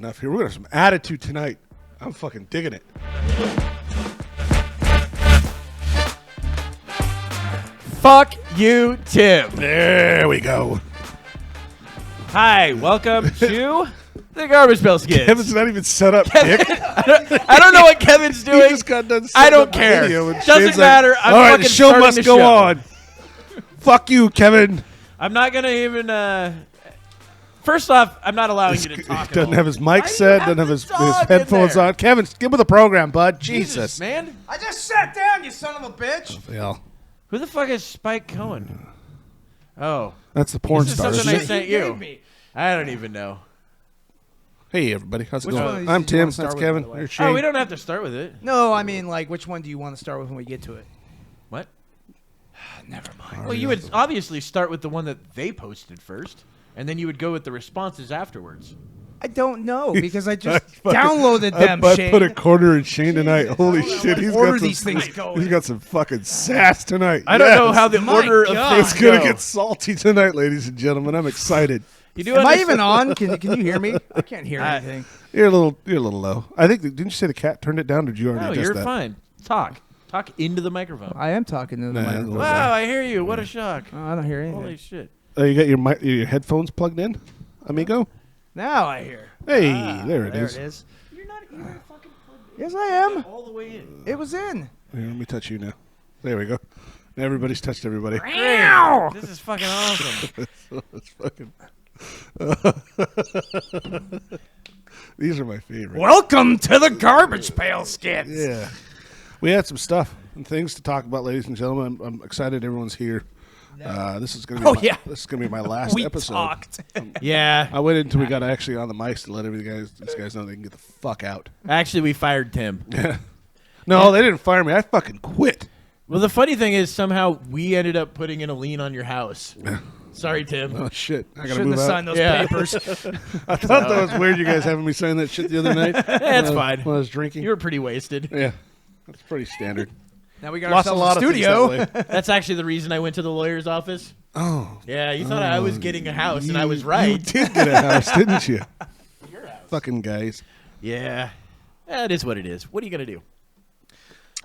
enough here. We're going to have some attitude tonight. I'm fucking digging it. Fuck you, Tim. There we go. Hi, welcome to the Garbage Pail Skids. Kevin's not even set up, Dick. I don't know what Kevin's doing. He just got done I don't up the care. video and Doesn't Shane's matter. Like, I'm all right, fucking the show starting must the go show. on. Fuck you, Kevin. I'm not going to even... First off, I'm not allowing you to talk. He doesn't have his Why mic do you set, have doesn't have the his dog in headphones there? on. Kevin, get with the program, bud. Jesus. Man. I just sat down, you son of a bitch. Yeah. Who the fuck is Spike Cohen? Oh. That's the porn This is star, something isn't I it? sent You you. gave me. I don't even know. Hey, everybody. How's it Which one of going? these I'm do you Tim. wanna start That's with, Kevin. by the way? There's Shane. Oh, we don't have to start with it. No, I mean, like, which one do you want to start with when we get to it? What? Never mind. Well, you would obviously start with the one that they posted first, and then you would go with the responses afterwards. I don't know because I just downloaded them, I Shane. put a quarter in Shane tonight. Holy shit, he's order got some, these things going. He's got some fucking sass tonight. I don't know Yes. how the My order of God. things It's gonna go. get salty tonight, ladies and gentlemen. I'm excited. You do Am I understand- even on? Can you hear me? I can't hear I- anything. You're a little low. I think. Didn't you say the cat turned it down? Or did you already No, adjust you're that? fine. Talk into the microphone. I am talking to the Nah, microphone. well, Wow, I hear you. What a shock. Oh, I don't hear anything. Holy shit. Oh, you got your headphones plugged in, amigo? Now I hear. Hey, there it There is. it is. You're not even fucking plugged Yes, I am. all the way in. It was in. Here, let me touch you now. There we go. Now everybody's touched everybody. Ow! This is fucking awesome. It's fucking. These are my favorite. Welcome to the Garbage Pail Skids. Yeah. We had some stuff and things to talk about, ladies and gentlemen. I'm excited everyone's here. This is gonna be this is gonna be my last We episode. talked. Yeah. I waited until we got actually on the mics to let these guys know they can get the fuck out. Actually, we fired Tim. No, they didn't fire me. I fucking quit. Well, the funny thing is somehow we ended up putting in a lien on your house. Sorry, Tim. Oh shit! I gotta Shouldn't move have out. signed those Yeah. papers. I thought that was weird. You guys having me sign that shit the other night. That's fine. When I was drinking. You were pretty wasted. Yeah, that's pretty standard. Now we got Lost a ourselves lot a of things studio. that way. That's actually the reason I went to the lawyer's office. Oh, Yeah, you thought I was getting a house, and I was You right. did get a house, didn't you? Fucking guys. Yeah. That is what it is. What are you going to do?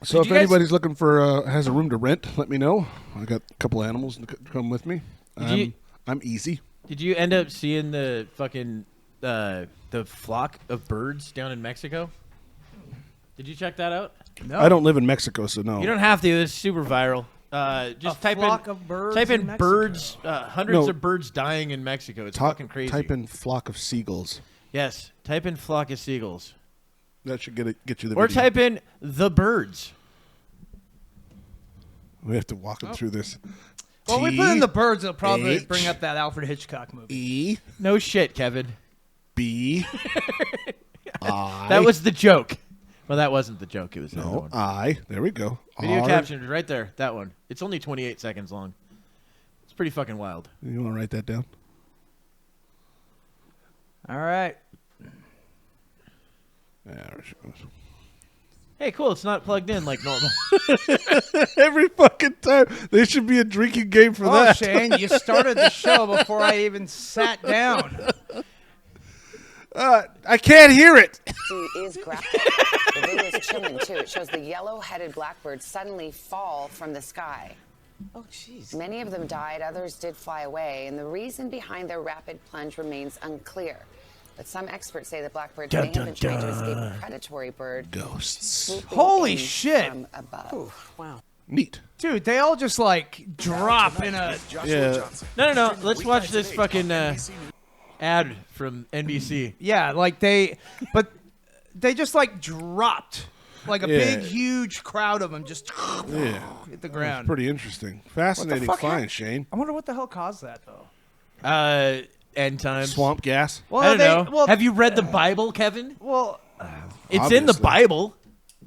So Did if you guys- anybody's looking for has a room to rent, let me know. I got a couple animals to come with me. I'm easy. Did you end up seeing the fucking the flock of birds down in Mexico? Did you check that out? No. I don't live in Mexico, so no. You don't have to. It's super viral. Just A type flock in of birds type in in Mexico. birds. Hundreds No. of birds dying in Mexico. It's fucking crazy. Type in flock of seagulls. Yes. Type in flock of seagulls. That should get you the Or video. type in the birds. We have to walk them through this. Well, we put in the birds. It'll probably H- bring up that Alfred Hitchcock movie. E No shit, Kevin. B I. That was the joke. Well, that wasn't the joke. It was the other no one. I. There we go. Video R. caption right there. That one. It's only 28 seconds long. It's pretty fucking wild. You want to write that down? All right. Yeah, there she goes. Hey, cool. It's not plugged in like normal. Every fucking time. There should be a drinking game for Oh, that. Shane, you started the show before I even sat down. I can't hear it. Is graphic. The video is chilling too. It shows the yellow-headed blackbird suddenly fall from the sky. Oh, jeez. Many of them died, others did fly away, and the reason behind their rapid plunge remains unclear. But some experts say the blackbirds may have been trying to escape a predatory bird. Ghosts. swooping Holy in shit. From above. Wow. Neat. Dude, they all just like drop in a. Yeah. No. Let's watch this fucking ad from NBC. Yeah, like they just like dropped. Like a Yeah. big, huge crowd of them just Yeah. hit the ground. Pretty interesting. Fascinating fuck find, hap- Shane. I wonder what the hell caused that, though. End times. Swamp gas. Well, I don't know. Well, Have you read the Bible, Kevin? Well, It's in the Obviously. Bible.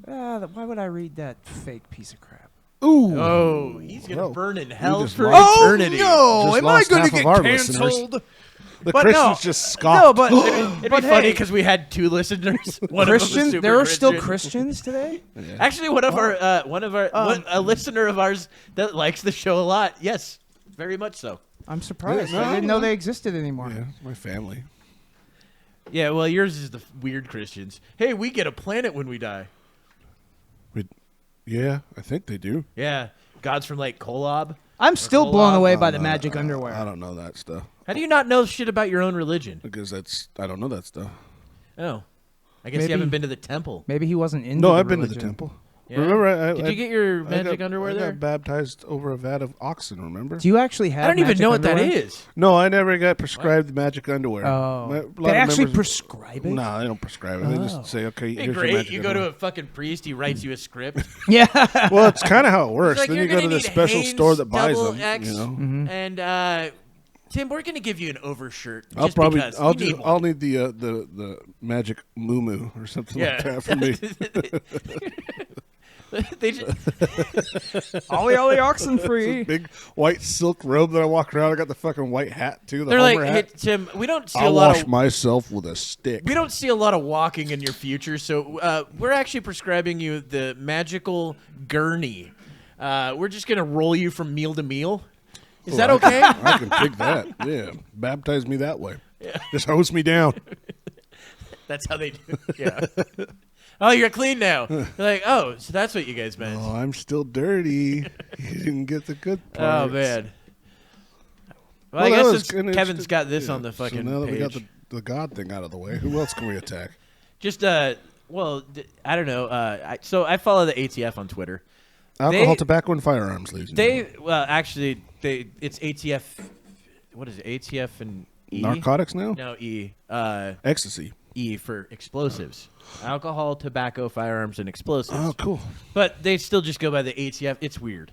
why would I read that fake piece of crap? Ooh. Oh, he's gonna Whoa. burn in hell just for lost- eternity. Oh, no! Just Am I lost going to half of get our listeners. canceled? The But Christians no. just scoffed. No, but It'd but be funny hey, because we had two listeners. One of them was Christians. super There are still Christian. Christians today. Actually, one of a listener of ours that likes the show a lot. Yes, very much so. I'm surprised. Yeah, no, I didn't know no. they existed anymore. Yeah, it's my family. Yeah, well, yours is the weird Christians. Hey, we get a planet when we die. Yeah, I think they do. Yeah, gods from like Kolob. I'm still blown Kolob. away by the magic underwear. I don't know that stuff How do you not know shit about your own religion? because I don't know that stuff. Oh, I guess Maybe- you haven't been to the temple. Maybe he wasn't into No, the I've been to the religion. temple. Yeah? Remember, Did you get your magic underwear I there? got baptized over a vat of oxen. Remember? Do you actually have I don't even magic know what that underwear? is. No, I never got prescribed the magic underwear. Oh. A lot They of actually members- prescribe it? No, they don't prescribe it. They Oh. just say, okay, Hey, here's your great. magic You go to underwear. a fucking priest. He writes you a script. Yeah. Well, it's kind of how it works. Like, Then you're you go to gonna the need special Hanes store that buys double them. X, You know, Mm-hmm. And Tim, we're gonna give you an overshirt. I'll Just probably because. I'll You need I'll one. need the magic moo or something Yeah. like that for me. They just, Ollie oxen free. Big white silk robe that I walk around. I got the fucking white hat too. The they're like, Homer hey, hat. Tim, we don't see I'll a lot wash of myself with a stick. we don't see a lot of walking in your future, so we're actually prescribing you the magical gurney. We're just gonna roll you from meal to meal. Is that okay? I can dig that. Yeah, baptize me that way. Yeah. Just hose me down. That's how they do. Yeah. Oh, you're clean now. They're like, oh, so that's what you guys meant. Oh, I'm still dirty. You didn't get the good Oh parts. man. Well, Well, I that guess was since kinda Kevin's interesting. got this Yeah, on the fucking so now that page, we got the God thing out of the way, who else can we attack? just well, I don't know. So I follow the ATF on Twitter. Alcohol, tobacco, and firearms, ladies and gentlemen. Actually, it's ATF. What is it? ATF and E? Narcotics now? No, E. Ecstasy. E for explosives. Alcohol, tobacco, firearms, and explosives. Oh, cool. But they still just go by the ATF. It's weird.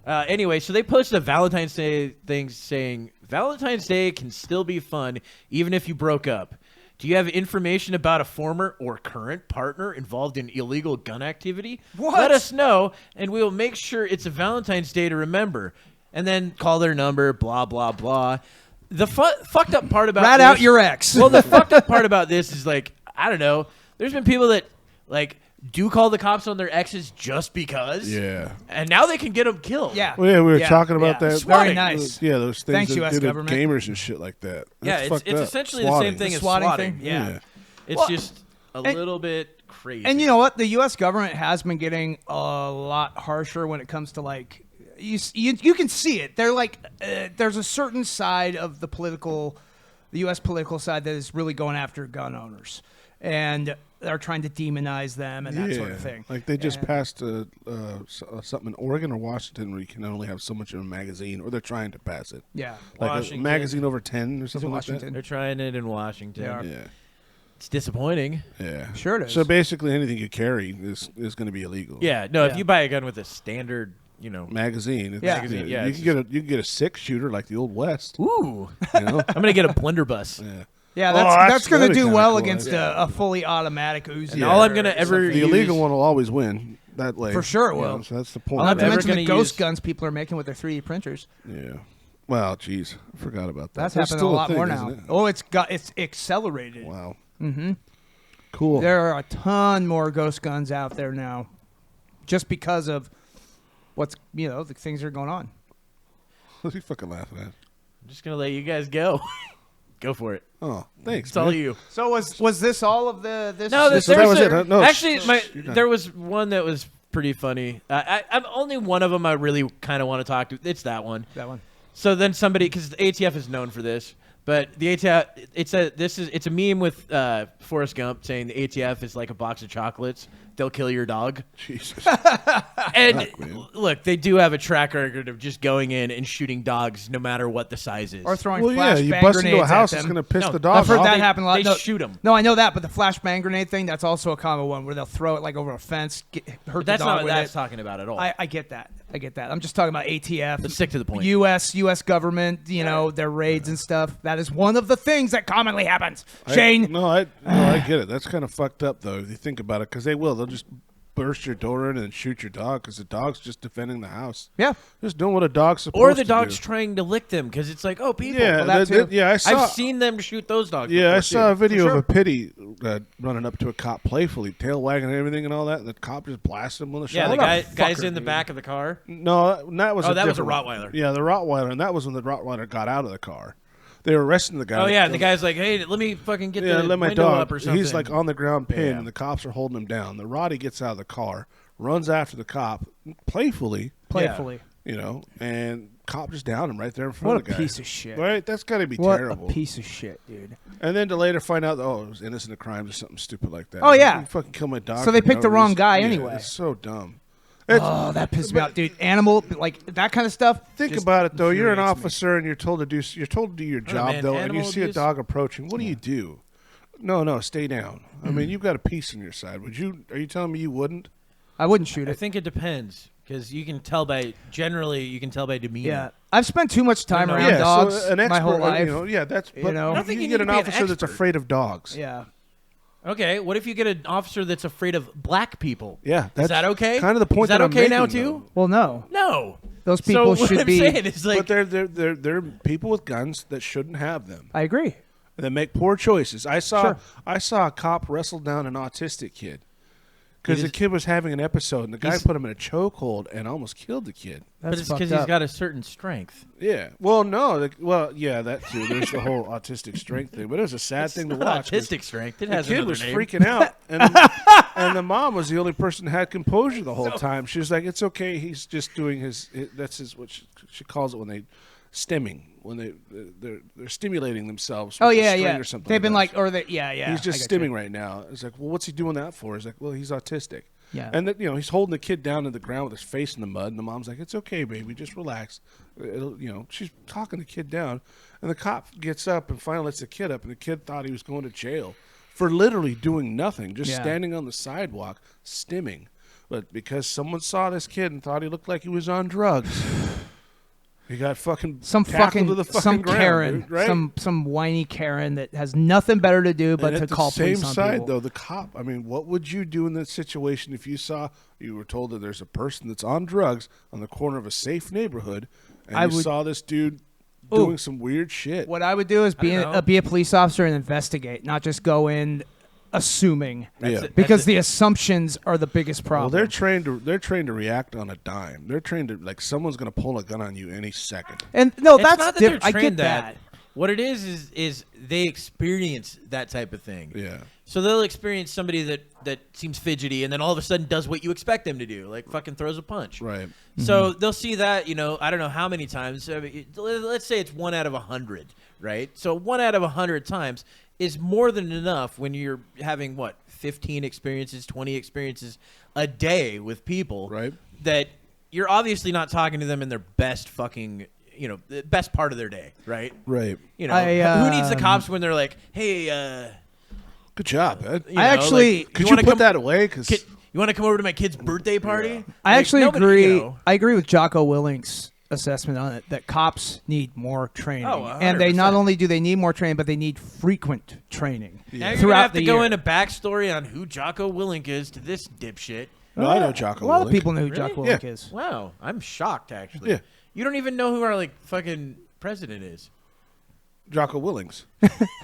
Anyway, so they posted a Valentine's Day thing saying, Valentine's Day can still be fun even if you broke up. Do you have information about a former or current partner involved in illegal gun activity? What? Let us know, and we will make sure it's a Valentine's Day to remember. And then call their number, blah, blah, blah. The fucked up part about Rat this, out your ex. Well, the fucked up part about this is, like, I don't know. There's been people that, like, do call the cops on their exes just because. Yeah. And now they can get them killed. Yeah. Well, yeah, we were Yeah, talking about yeah. that. Very nice. Yeah, those things Thanks, that US did to government. gamers and shit like that. Yeah, That's fucked it's up. essentially the Swatting. same thing as swatting swatting. thing? Yeah. It's Well, just a and- little bit crazy. And you know what? The U.S. government has been getting a lot harsher when it comes to, like, you can see it. They're like, there's a certain side of the U.S. political side that is really going after gun owners, and they're trying to demonize them and that sort of thing. Like they just And- passed something in Oregon or Washington where you can only have so much in a magazine, or they're trying to pass it. Yeah. Like a Washington. magazine over 10 or something like Washington? They're trying it in Washington. They are. that. Yeah. It's disappointing. Yeah. Sure it is. So basically anything you carry is going to be illegal. Yeah. No, if Yeah. you buy a gun with a standard, Magazine. It's, Yeah. Magazine, yeah, You it's can get a 6-shooter like the old West. Ooh. You know? I'm going to get a blunderbuss. Yeah. Yeah, Oh, that's that's going to really do kinda well cool, against yeah. a fully automatic Uzi. And all I'm gonna or ever something. The use- illegal one will always win that way. For sure it You will. know, so that's the point. Not I'm to ever mention the gonna ghost use- guns people are making with their 3D printers. Yeah. Well, geez, I forgot about that. That's That's happening a still lot thing, more isn't now. it? Oh, it's accelerated. Wow. Mm-hmm. Cool. There are a ton more ghost guns out there now, just because of what's the things that are going on. What's he fucking laughing at? I'm just going to let you guys go. Go for it. Oh, thanks. It's all man. you. So was this all of this? No, So that was it, huh? No, actually, you're done. there was one that was pretty funny. I'm only one of them I really kind of want to talk to. It's that one. that one. So then somebody, because the ATF is known for this, but the ATF, it's a meme with Forrest Gump saying the ATF is like a box of chocolates. They'll kill your dog. Jesus. And man. look, they do have a track record of just going in and shooting dogs no matter what the size is. Or throwing Well, yeah, you flashbang bust into a grenades house, at it's them. going to piss No, the dog I've heard off. that They- happen a lot. they No, shoot 'em. No, I know that, but the flashbang grenade thing, that's also a common one where they'll throw it like over a fence, hurt But that's the not dog what with that's it. talking about at all. I get that. I'm just talking about ATF. Let's stick to the point. U.S. government, their raids and stuff. That is one of the things that commonly happens. Shane. I get it. That's kind of fucked up, though, if you think about it, because they will. They'll just burst your door in and shoot your dog because the dog's just defending the house. Yeah. Just doing what a dog's supposed or the to dog's do. trying to lick them because it's like, oh, people. Yeah, Well, that too. yeah, I saw. I've seen them shoot those dogs. Yeah, I before, saw too. a video For sure. of a pity running up to a cop playfully, tail wagging and everything and all that, and the cop just blasted him with a Yeah, shot. the guy's Motherfucker, in the dude. back of the car. No, that was Oh, a that was a different one. Rottweiler. Yeah, the Rottweiler, and that was when the Rottweiler got out of the car. They were arresting the guy. Oh yeah, and the guy's like, "Hey, let me fucking get the let my window dog up or something." He's like on the ground pinned, Yeah. and the cops are holding him down. The Roddy gets out of the car, runs after the cop, playfully, and cop just downed him right there in front What of the guy. a piece of shit. Right? That's got to be What terrible. a piece of shit, dude. And then to later find out, it was innocent of crimes or something stupid like that. Oh, yeah. You fucking kill my dog. So they for picked the wrong reason. guy Yeah, anyway. It's so dumb. Oh, that pissed me off, dude. Animal, like that kind of stuff. Think just about it though. You're an infuriates me. officer and you're told to do your job man, though, and you animal see a abuse? dog approaching. What do you do? No, stay down. I mean, you've got a piece on your side. Would you? Are you telling me you wouldn't? I wouldn't shoot I it. think it depends because you can tell by demeanor. Yeah, I've spent too much time No, no. around dogs so an expert, my whole life. that's. You But know? I don't think you you get need an to be an officer that's expert. afraid of dogs. Yeah. Okay, what if you get an officer that's afraid of black people? Yeah, Is that's that okay? kind of the point Is that I'm okay now making, too? though. Well, no. No. Those people so what should I'm be. saying is like, But they're people with guns that shouldn't have them. I agree. That make poor choices. I saw Sure. a cop wrestle down an autistic kid because the just- kid was having an episode, and the guy He's- put him in a chokehold and almost killed the kid. but That's it's fucked because he's up. got a certain strength. Yeah. Well, no. Yeah, that too. There's the whole autistic strength thing, but it was a sad thing to Not watch. 'cause autistic strength. It The has kid another was name. freaking out, and the mom was the only person that had composure the whole time. She was like, "It's okay. He's just doing that's his what she calls it when they stimming when they're stimulating themselves. With Oh a yeah, string yeah. or something. They've been that. like, or they, yeah. He's just I got you. stimming right now. It's like, well, what's he doing that for? He's like, well, he's autistic. Yeah. And he's holding the kid down to the ground with his face in the mud, and the mom's like, "It's okay, baby, just relax." She's talking the kid down, and the cop gets up and finally lets the kid up, and the kid thought he was going to jail for literally doing nothing, just Yeah. standing on the sidewalk stimming. But because someone saw this kid and thought he looked like he was on drugs, he got fucking Some tackled to the fucking some ground, Karen, dude, right? some whiny Karen that has nothing better to do but And to at the call same police on side, people. though, the cop. I mean, what would you do in that situation if you were told that there's a person that's on drugs on the corner of a safe neighborhood, and I you would- saw this dude doing some weird shit? What I would do is be don't know. be a police officer and investigate, not just go in assuming. Yeah. Because the assumptions are the biggest Well, problem. they're trained to react on a dime. They're trained to someone's going to pull a gun on you any second. and no, It's that's not that different. they're I get trained that. What it is they experience that type of thing. Yeah. So they'll experience somebody that seems fidgety and then all of a sudden does what you expect them to do, like fucking throws a punch. Right. So they'll see that, I don't know how many times. I mean, let's say it's 1 out of 100, right? So 1 out of 100 times is more than enough when you're having, 15 experiences, 20 experiences a day with people. Right. That you're obviously not talking to them in their best fucking, the best part of their day, right? Right. Who needs the cops when they're like, hey, Good job, Ed. I actually- like, Could you wanna put come- that away? Because you want to come over to my kid's birthday party? I Like, actually nobody, agree. I agree with Jocko Willink's assessment on it that cops need more training, Oh, and they not 100%. only do they need more training, but they need frequent training Now you're gonna throughout have to the go year. into backstory on who Jocko Willink is to this dipshit. no, I know Jocko A lot Willink. of people know who Really? Jocko Yeah. Willink is. Wow, I'm shocked actually. Yeah. You don't even know who our fucking president is. Jocko Willinks.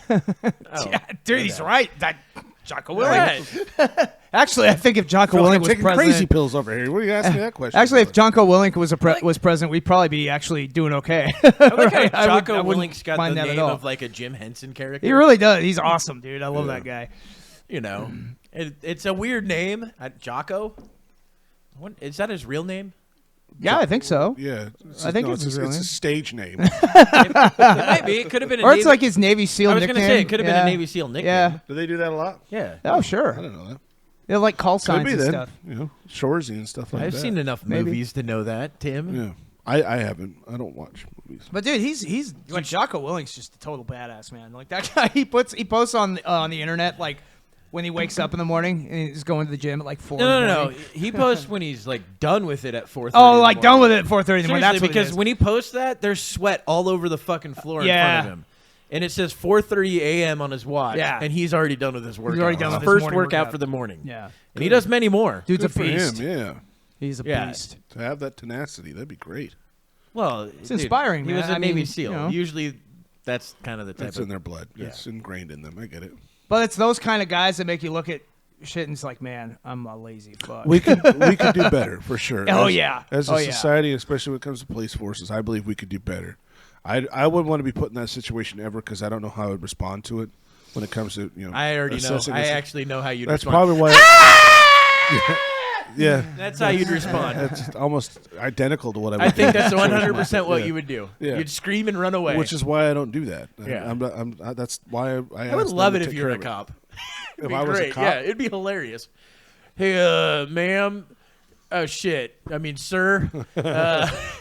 Oh, Yeah, dude, he's right. That Jocko all Willink. right. Actually, I think if Jocko Feel like Willink I'm was taking president, crazy pills over here. What are you asking me that question? actually, if for? Jocko Willink was president, we'd probably be actually doing okay. I like how Right? I Jocko wouldn't Willink's got mind the that at name all. of like a Jim Henson character. He really does. He's awesome, dude. I love that guy. It's a weird name. Jocko. What is that? His real name? Yeah, I think so. Yeah, I think no, it's his real it's name. a stage name. It might be. It could have been. Or it's like his Navy SEAL I was nickname. gonna say it could have been Yeah. a Navy SEAL nickname. Yeah. Do they do that a lot? Yeah. Oh, I sure. don't know that. They're like call Could signs be and then. stuff. Shoresy and stuff like I've that. seen enough Maybe. movies to know that, Tim. Yeah, I haven't. I don't watch movies. But dude, he's like Jocko Willink's just a total badass, man. Like that guy, he posts on the internet like when he wakes up in the morning and he's going to the gym at like 4. in the No. morning. He posts when he's like done with it at 4:30. Oh, like done with it at 4:30 in the morning. Seriously, That's what because it is. when he posts that, there's sweat all over the fucking floor in Yeah. front of him. And it says 4:30 a.m. on his watch. Yeah. And he's already done with his workout. already done His with his first morning workout workout. for the morning. Yeah. And he does many more. Dude's Good a for beast. him. Yeah, He's a Yeah. beast. to have that tenacity, that'd be great. Well, It's inspiring, He man. was a I Navy mean, SEAL. you know. Usually, that's kind of the type It's of in their blood. Yeah. It's ingrained in them. I get it. But it's those kind of guys that make you look at shit and it's like, man, I'm a lazy fuck. We could do better for sure. Oh, As- yeah. As a Oh, yeah. society, especially when it comes to police forces, I believe we could do better. I wouldn't want to be put in that situation ever because I don't know how I would respond to it when it comes to I already know. I actually know how you'd That's respond. probably why. Yeah. That's how you'd respond. It's almost identical to what I think that's 100% what you would do. Yeah. You'd scream and run away. Which is why I don't do that. Yeah. That's why I would love it if you were a cop. If I was a cop, yeah, it'd be hilarious. Hey, ma'am. Oh shit. I mean, sir.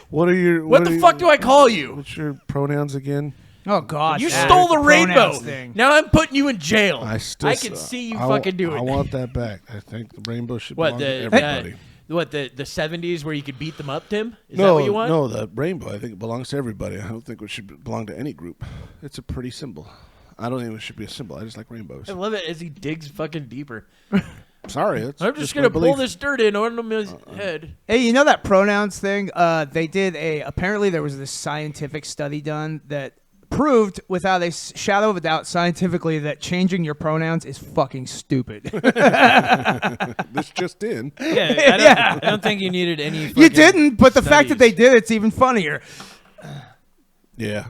what are your? What the fuck do I call you? What's your pronouns again? Oh God! You stole the rainbow. Thing. Now I'm putting you in jail. I can see you fucking do it. I want that back. I think the rainbow should What belong to the everybody. the 70s where you could beat them up, Tim? Is no, that what you want? No, the rainbow. I think it belongs to everybody. I don't think it should belong to any group. It's a pretty symbol. I don't think it should be a symbol. I just like rainbows. I love it as he digs fucking deeper. Sorry, I'm just gonna pull this dirt in on his head. Hey, you know that pronouns thing? They did apparently there was this scientific study done that proved without a shadow of a doubt scientifically that changing your pronouns is fucking stupid. This just in. Yeah, I don't think you needed any. You didn't, but the fact that they studies. did, it's even funnier. Yeah.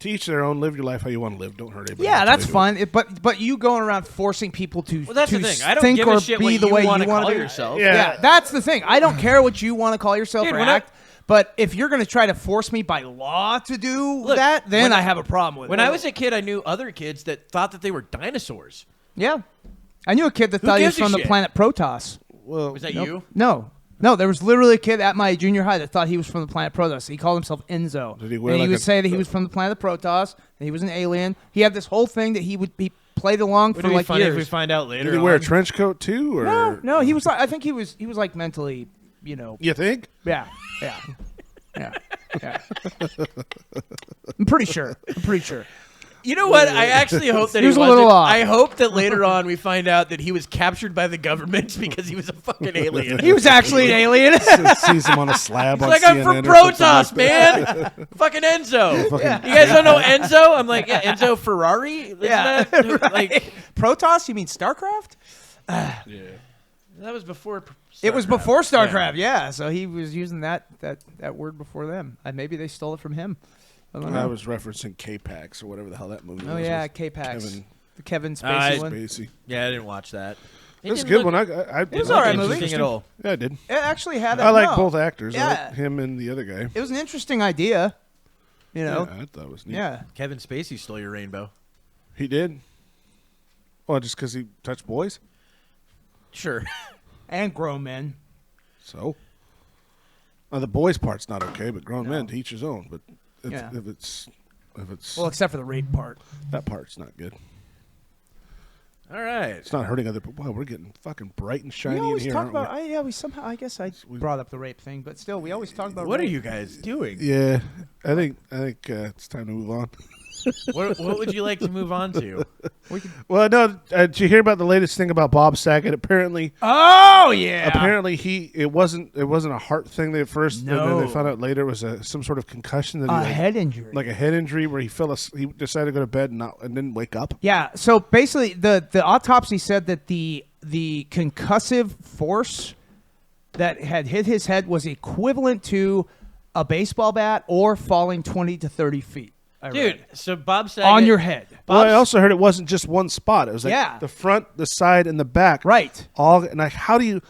To each their own. Live your life how you want to live. Don't hurt anybody. Yeah, that's They do fine. But you going around forcing people to Well, that's to the thing. I don't think give or a shit be what the you way want you to want call to yourself. Yeah, that's the thing. I don't care what you want to call yourself Dude, or when I- act. But if you're going to try to force me by law to do Look, that, then when I have a problem with it. When I was a kid, I knew other kids that thought that they were dinosaurs. Yeah. I knew a kid that thought he was gives a from the shit? planet Protoss. Well, Was that Nope. you? No, there was literally a kid at my junior high that thought he was from the planet Protoss. He called himself Enzo. Did he wear and he like would say that he was from the planet Protoss, and he was an alien. He had this whole thing that he played along Would for it be like funny if we years. find out later? did he wear a on? trench coat too? Or No, he was like, I think he was like mentally, You think? yeah. I'm pretty sure. You know what? I actually hope that He was a wasn't. little off. I hope that later on we find out that he was captured by the government because he was a fucking alien. He was actually an alien. Sees him on a slab. It's on like CNN I'm from or something Protoss, like that. man. Fucking Enzo. Fucking- You guys don't know Enzo? I'm like, yeah, Enzo Ferrari. Isn't Yeah, that, right. like Protoss? You mean StarCraft? that was before. It was StarCraft. before StarCraft, yeah. So he was using that word before them. Maybe they stole it from him. I don't I know. was referencing K-Pax or whatever the hell that movie Oh was. yeah, with K-Pax. Kevin The Kevin Spacey I- one. Spacey. Yeah, I didn't watch that. It was a good one. I It was all right movie. Interesting at all. Yeah, I did. It actually had. I like no. both actors. I Yeah. like him and the other guy. It was an interesting idea. You know. Yeah, I thought it was neat. Yeah. Kevin Spacey stole your rainbow. He did. Well, just because he touched boys? Sure. And grown men. So? The boys part's not okay, but grown men to each his own. But Yeah. if it's Well, except for the rape part. that part's not good. All right. It's not hurting other people. Wow, we're getting fucking bright and shiny We in always here, talk aren't we? about. We somehow. I guess I brought up the rape thing, but still, we always talk about. What are rape. you guys doing? Yeah, I think it's time to move on. What would you like to move on to? Well, no, did you hear about the latest thing about Bob Saget? Apparently, Oh yeah. it wasn't a heart thing at first. And then No. they found out later it was some sort of concussion that A head injury. like a head injury where he he decided to go to bed and didn't wake up. Yeah. So basically, the autopsy said that the concussive force that had hit his head was equivalent to a baseball bat or falling 20 to 30 feet. I Dude, read. so Bob Saget. On your head. Well, I also heard it wasn't just one spot. It was like Yeah. the front, the side, and the back. Right. All and like how do you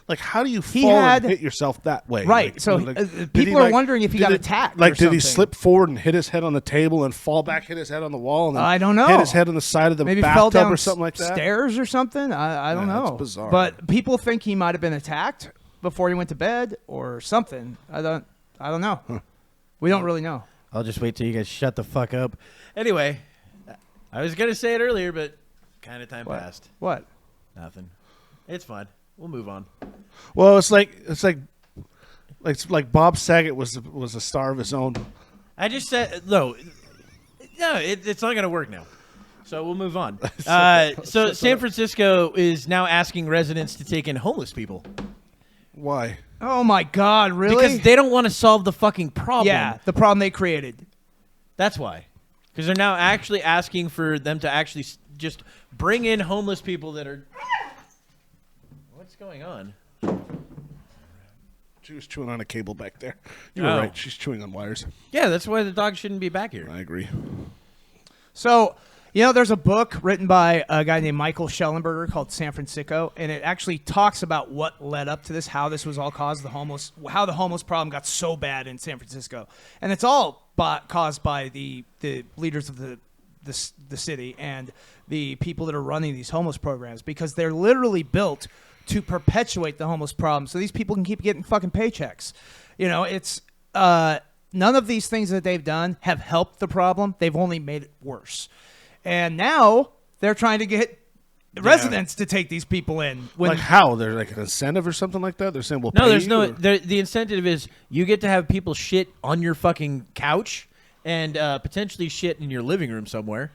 fall had- and hit yourself that way? Right. Like, So, did people he, are like- wondering if he did got it- attacked Like or did he something. slip forward and hit his head on the table and fall back, hit his head on the wall, and then I don't know. hit his head on the side of the Maybe fell bathtub down or something like that? stairs or something. I don't Yeah, know. that's bizarre. But people think he might have been attacked before he went to bed or something. I don't know. We don't really know. I'll just wait till you guys shut the fuck up. Anyway, I was gonna say it earlier, but kind of time passed. What? Nothing. It's fine. We'll move on. Well, it's like Bob Saget was a star of his own. I just said no. It's not gonna work now. So we'll move on. So San Francisco is now asking residents to take in homeless people Why? Oh my God! Really? because they don't want to solve the fucking problem. yeah, the problem they created. That's why. Because they're now actually asking for them to actually just bring in homeless people that are. What's going on? She was chewing on a cable back there. You were right. She's chewing on wires. Yeah, that's why the dog shouldn't be back here. I agree. So, there's a book written by a guy named Michael Schellenberger called San Francisco, and it actually talks about what led up to this, how this was all caused, how the homeless problem got so bad in San Francisco. And it's all caused by the leaders of the city and the people that are running these homeless programs, because they're literally built to perpetuate the homeless problem so these people can keep getting fucking paychecks. It's none of these things that they've done have helped the problem. They've only made it worse. And now they're trying to get residents to take these people in. Like how? There's like an incentive or something like that? They're saying, well, no, there's no. The incentive is you get to have people shit on your fucking couch and potentially shit in your living room somewhere.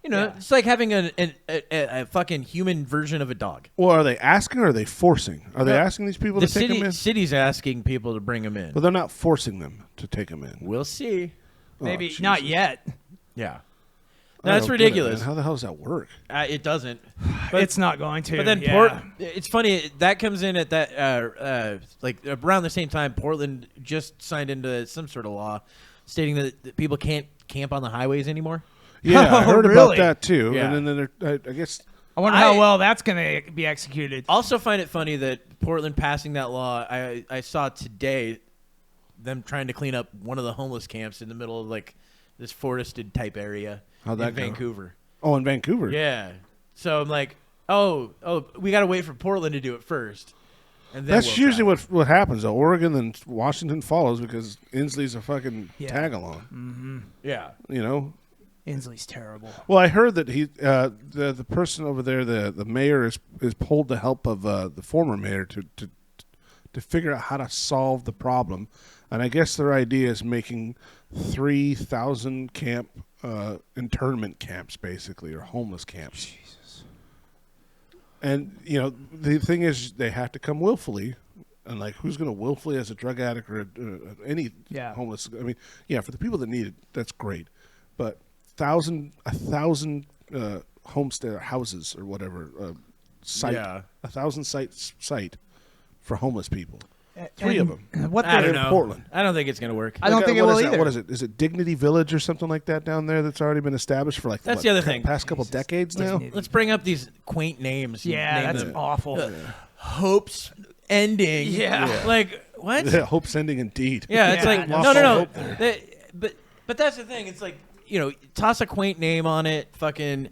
It's like having a fucking human version of a dog. Well, are they asking or are they forcing? Are they asking these people to take them in? The city's asking people to bring them in. But they're not forcing them to take them in. We'll see. Maybe not yet. Yeah. No, that's ridiculous. How the hell does that work? It doesn't. But it's not going to. But then it's funny that comes in at that like around the same time. Portland just signed into some sort of law stating that people can't camp on the highways anymore. Yeah, I heard really? about that too. Yeah. And then I guess I wonder how well that's going to be executed. Also find it funny that Portland passing that law. I saw today them trying to clean up one of the homeless camps in the middle of like this forested type area in Vancouver. Oh, in Vancouver. Yeah. So I'm like, oh, we got to wait for Portland to do it first. And then that's usually what happens. Though. Oregon and Washington follows because Inslee's a fucking tag along. Mm-hmm. Yeah. Inslee's terrible. Well, I heard that he, the person over there, the mayor is pulled the help of the former mayor to figure out how to solve the problem, and I guess their idea is making 3,000 camp internment camps, basically, or homeless camps. Jesus. And the thing is, they have to come willfully. And like, who's going to willfully, as a drug addict or any homeless? I mean, for the people that need it, that's great, but 1,000 homestead houses or whatever site, 1,000 site for homeless people. 3 of them. I don't know. Portland. I don't think it's going to work. I don't think it will either. What is it? Is it Dignity Village or something like that down there that's already been established for like that's the other thing. Past couple decades now? Let's bring up these quaint names. Yeah, that's awful. Hope's Ending. Yeah. Like, what? Yeah, Hope's Ending indeed. Yeah, it's like, lost all no. hope there. But that's the thing. It's like, toss a quaint name on it, fucking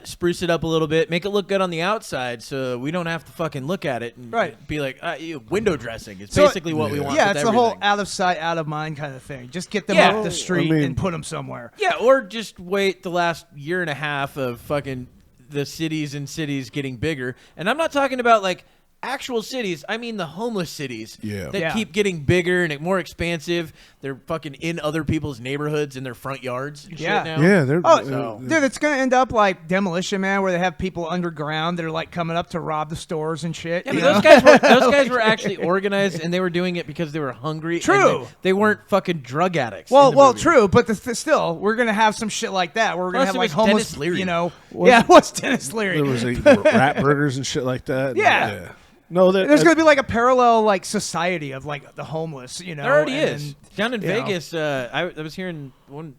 spruce it up a little bit, make it look good on the outside so we don't have to fucking look at it and be like, window dressing is basically what we want. Yeah, with it's everything. the whole out of sight, out of mind kind of thing. Just get them off the street and put them somewhere. Yeah, or just wait the last year and a half of fucking the cities getting bigger. And I'm not talking about like actual cities, I mean the homeless cities that keep getting bigger and more expansive. They're fucking in other people's neighborhoods in their front yards and shit now. Yeah, they're dude, it's gonna end up like Demolition Man, where they have people underground that are like coming up to rob the stores and shit. Yeah, but those guys were actually organized, and they were doing it because they were hungry. True, they weren't fucking drug addicts. Well, true, but still, we're gonna have some shit like that. We're gonna have like homeless, what's Dennis Leary? There was rat burgers and shit like that. Yeah. No, there's going to be like a parallel like society of like the homeless, There already is. Down in Vegas, I was hearing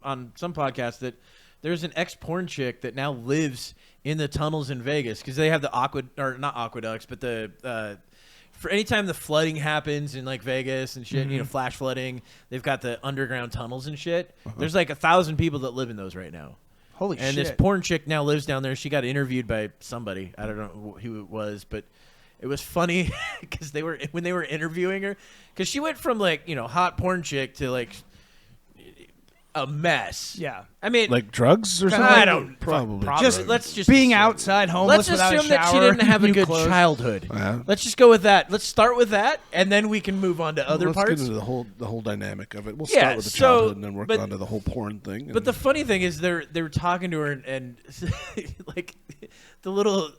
on some podcast that there's an ex-porn chick that now lives in the tunnels in Vegas because they have the not aqueducts, but the for any time the flooding happens in like Vegas and shit, flash flooding, they've got the underground tunnels and shit. There's like 1,000 people that live in those right now. Holy shit. And this porn chick now lives down there. She got interviewed by somebody. I don't know who it was, but it was funny because when they were interviewing her, because she went from like hot porn chick to like a mess. Yeah, I mean, like drugs or something. I don't probably. Let's just being outside homeless. Let's assume that she didn't have a good childhood. Let's just go with that. Let's start with that, and then we can move on to other parts. Let's get into the whole dynamic of it. We'll start with the childhood and then work on to the whole porn thing. But the funny thing is, they were talking to her and like the little.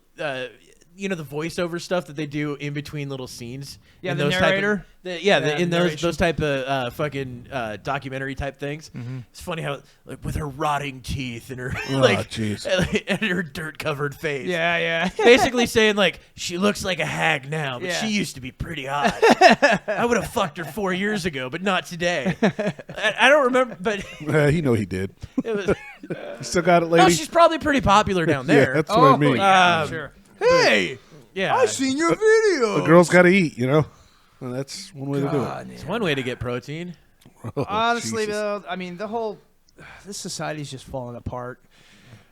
you know, the voiceover stuff that they do in between little scenes. Yeah, in the those narrator. In narration. those type of fucking documentary type things. Mm-hmm. It's funny how, like, with her rotting teeth and her jeez. and her dirt covered face. Yeah. Basically saying, like, she looks like a hag now, but Yeah. she used to be pretty hot. I would have fucked her 4 years ago, but not today. I don't remember, but You know he did. it was. You still got it, lady? No, she's probably pretty popular down there. Yeah, that's what I mean. Yeah, sure. Hey, Yeah, I seen your video. The girls got to eat, you know? And that's one way to do it. it's one way to get protein. Oh, Honestly, Jesus. though, I mean, this society's just falling apart.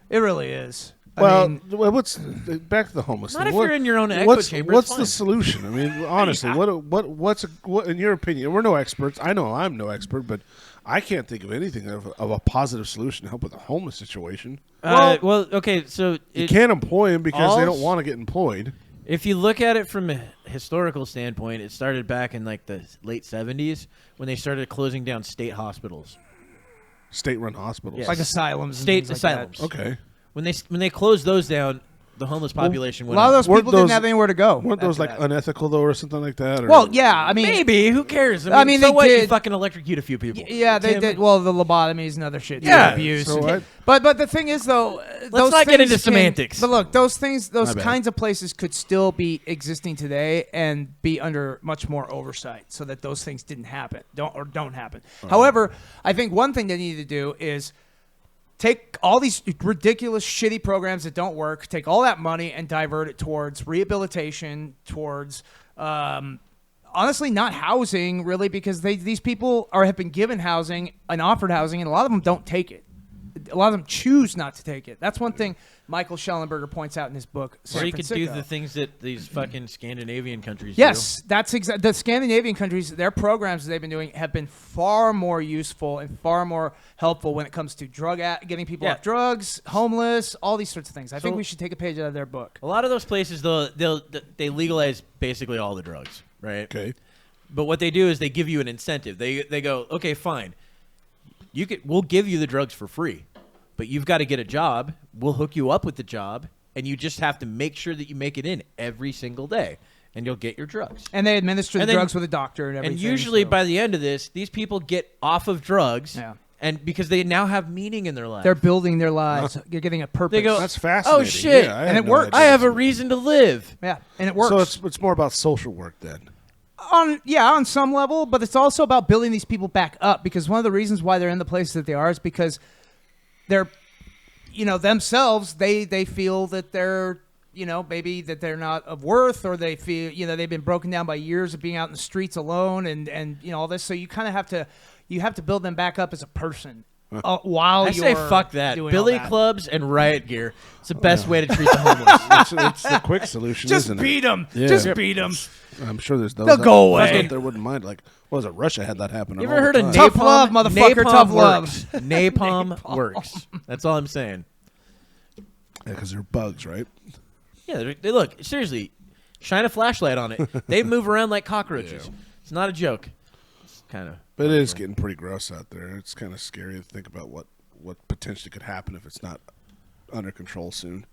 It really is. Well, I mean, what's back to the homeless Not thing? if you're in your own echo what's, chamber, What's it's the fine. solution? I mean, honestly, what in your opinion? We're no experts. I know I'm no expert, but I can't think of anything of a positive solution to help with the homeless situation. Well, okay, so You can't employ them because they don't alls- want to get employed. if you look at it from a historical standpoint, it started back in like the late 70s when they started closing down state hospitals. State-run hospitals. Yes. like asylums. And State things like that. asylums. Okay. When they closed those down, the homeless population A went lot of up. those Weren't people didn't those- have anywhere to go. Weren't those after like that. unethical though, or something like that? Or? Well, yeah. I mean, Maybe, who cares? I mean, so they what? You did- fucking electrocute a few people. Yeah, they Tim, did. Well, the lobotomies and other shit. Yeah, abuse. so what? But the thing is, though, those not get things into semantics. But look, those things, My those bad. kinds of places could still be existing today and be under much more oversight, so that those things didn't happen, don't happen. However, I think one thing they need to do is take all these ridiculous, shitty programs that don't work, take all that money and divert it towards rehabilitation, towards honestly not housing, really, because these people have been given housing and offered housing, and a lot of them don't take it. A lot of them choose not to take it. That's one thing Michael Schellenberger points out in his book, San Or you could do Francisco. the things that these fucking Scandinavian countries Yes, that's exactly. The Scandinavian countries, their programs that they've been doing have been far more useful and far more helpful when it comes to getting people Yeah. off drugs, homeless, all these sorts of things. I think So- we should take a page out of their book. do. A lot of those places, they legalize basically all the drugs, right? Okay. But what they do is they give you an incentive. They go, okay, fine. We'll give you the drugs for free, but you've got to get a job. We'll hook you up with the job, and you just have to make sure that you make it in every single day, and you'll get your drugs. And they administer the And then- drugs with a doctor and everything. And usually so- by the end of this, these people get off of drugs, Yeah. and because they now have meaning in their life. they're building their lives. They're getting a purpose. They go, That's fascinating. Oh, shit. Yeah, I And had it no works. idea. I have a reason to live. yeah, and it works. So it's more about social work then. On some level, but it's also about building these people back up, because one of the reasons why they're in the places that they are is because they're, themselves, they feel that they're, maybe that they're not of worth, or they feel, they've been broken down by years of being out in the streets alone and all this. So you kind of have to build them back up as a person while I say you're fuck that. doing Billy all that. clubs and riot gear. It's the best way to treat the homeless. It's the quick solution, Just isn't beat it? them. Yeah. Just beat them. I'm sure there's those They'll go those away. out there wouldn't mind. Like, what was it? Russia had that happen. You all ever heard the of time. Tough napalm? love, motherfucker, Napalm tough love. works. Napalm works. That's all I'm saying. Yeah, because they're bugs, right? Yeah, they look, seriously, shine a flashlight on it. They move around like cockroaches. Yeah. It's not a joke. It's kind of. But it is getting pretty gross out there. It's kind of scary to think about what potentially could happen if it's not under control soon.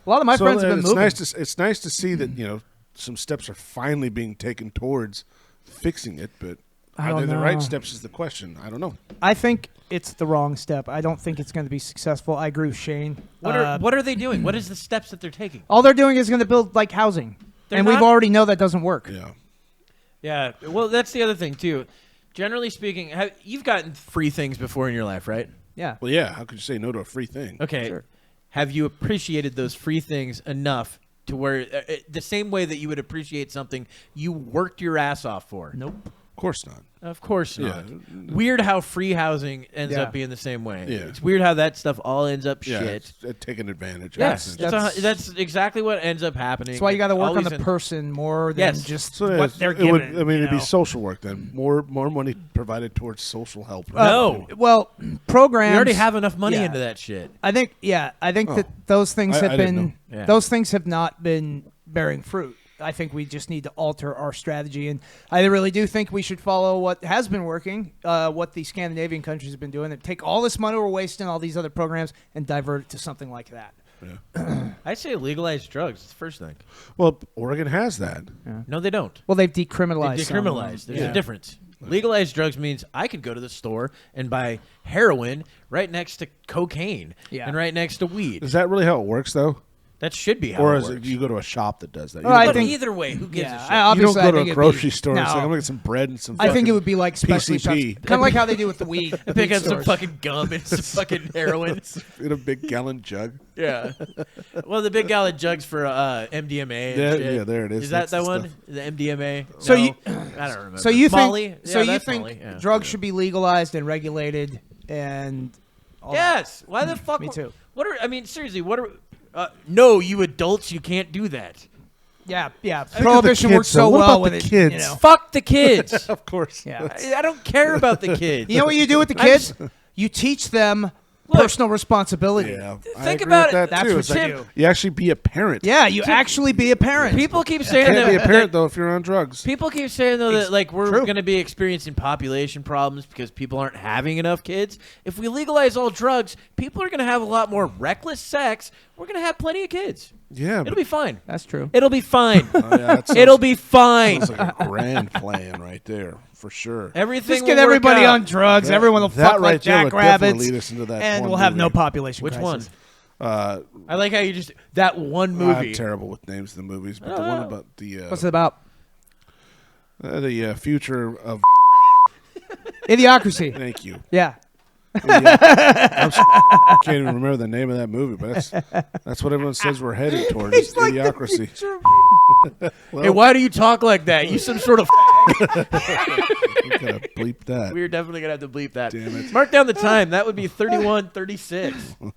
A lot of my friends have been it's moving. it's nice to see that some steps are finally being taken towards fixing it, but I are they don't the right know. steps is the question. I don't know. I think it's the wrong step. I don't think it's going to be successful. I agree with Shane. What are they doing? What is the steps that they're taking? All they're doing is going to build like housing, They're and we've not- already know that doesn't work. Yeah. Yeah, well, that's the other thing too. Generally speaking, you've gotten free things before in your life, right? Yeah. Well, yeah. How could you say no to a free thing? Okay. Sure. Have you appreciated those free things enough to where the same way that you would appreciate something you worked your ass off for? Nope. Of course not. Of course not. Yeah. Weird how free housing ends Yeah. up being the same way. Yeah. It's weird how that stuff all ends up Yeah, shit. it's taken advantage of. Yes, essentially. That's exactly what ends up happening. That's why you got to work on Always the person more than Yes. just So what they're giving. it'd be social work then. More money provided towards social help. No. Well, programs. We already have enough money Yeah. into that shit. I think. Yeah. I think that those things I have didn't been. know. Yeah. Those things have not been bearing fruit. I think we just need to alter our strategy, and I really do think we should follow what has been working, what the Scandinavian countries have been doing, and take all this money we're wasting on all these other programs and divert it to something like that. I say legalize drugs. It's the first thing. Well, Oregon has that. No, they don't. Well, they've decriminalized. They decriminalized. There's a difference. Legalized drugs means I could go to the store and buy heroin right next to cocaine and right next to weed. Is that really how it works, though? That should be how or it is works. it you go to a shop that does that? Well, I But think either way, who gives a shit? You don't go to a think grocery store and no. say, I'm going to get some bread and some I think it fucking would be like specialty shops. PCP. Kind of like how they do with the weed. the Pick weed up some stores. fucking gum and some fucking heroin. in a big gallon jug. Yeah. Well, the big gallon jugs for MDMA. And shit. Yeah, there it is. Is that That's the the one? The MDMA? So No. you- I don't remember. So you Molly? think? So Yeah, you that's think Molly, yeah. drugs should be legalized and regulated and? all that? Yes. Why the fuck? Me too. What are? I mean, seriously. What are? No, you adults, you can't do that. Yeah. Think Prohibition of the works kids, so though. What well about with the it. kids? You know. Fuck the kids. Of course. Yeah. I don't care about the kids. You know what you do with the kids? You teach them personal responsibility. Yeah. I Think agree about with that it. That's too. what It's you like do. you actually be a parent. Yeah, you actually be a parent. People keep saying Can't that. be a parent though if you're on drugs. People keep saying though that like we're true. going to be experiencing population problems because people aren't having enough kids. If we legalize all drugs, people are going to have a lot more reckless sex. We're going to have plenty of kids. Yeah. It'll be fine. That's true. It'll be fine. that It'll be fine. sounds like a grand plan right there for sure. Everything. Just get will work everybody out. on drugs. That- Everyone will that fuck right like there would definitely jackrabbits, lead us into that and one we'll have no movie. population Which one? crisis. I like how you just that one I'm movie. terrible with names of the movies, but the one about the What's it about? future of. Idiocracy. Thank you. Yeah. I can't even remember the name of that movie, but that's what everyone says we're headed towards. Is idiocracy. Hey, why do you talk like that? You some sort of. We gotta bleep that. We're definitely gonna have to bleep that. Damn it. Mark down the time. That would be 31:36.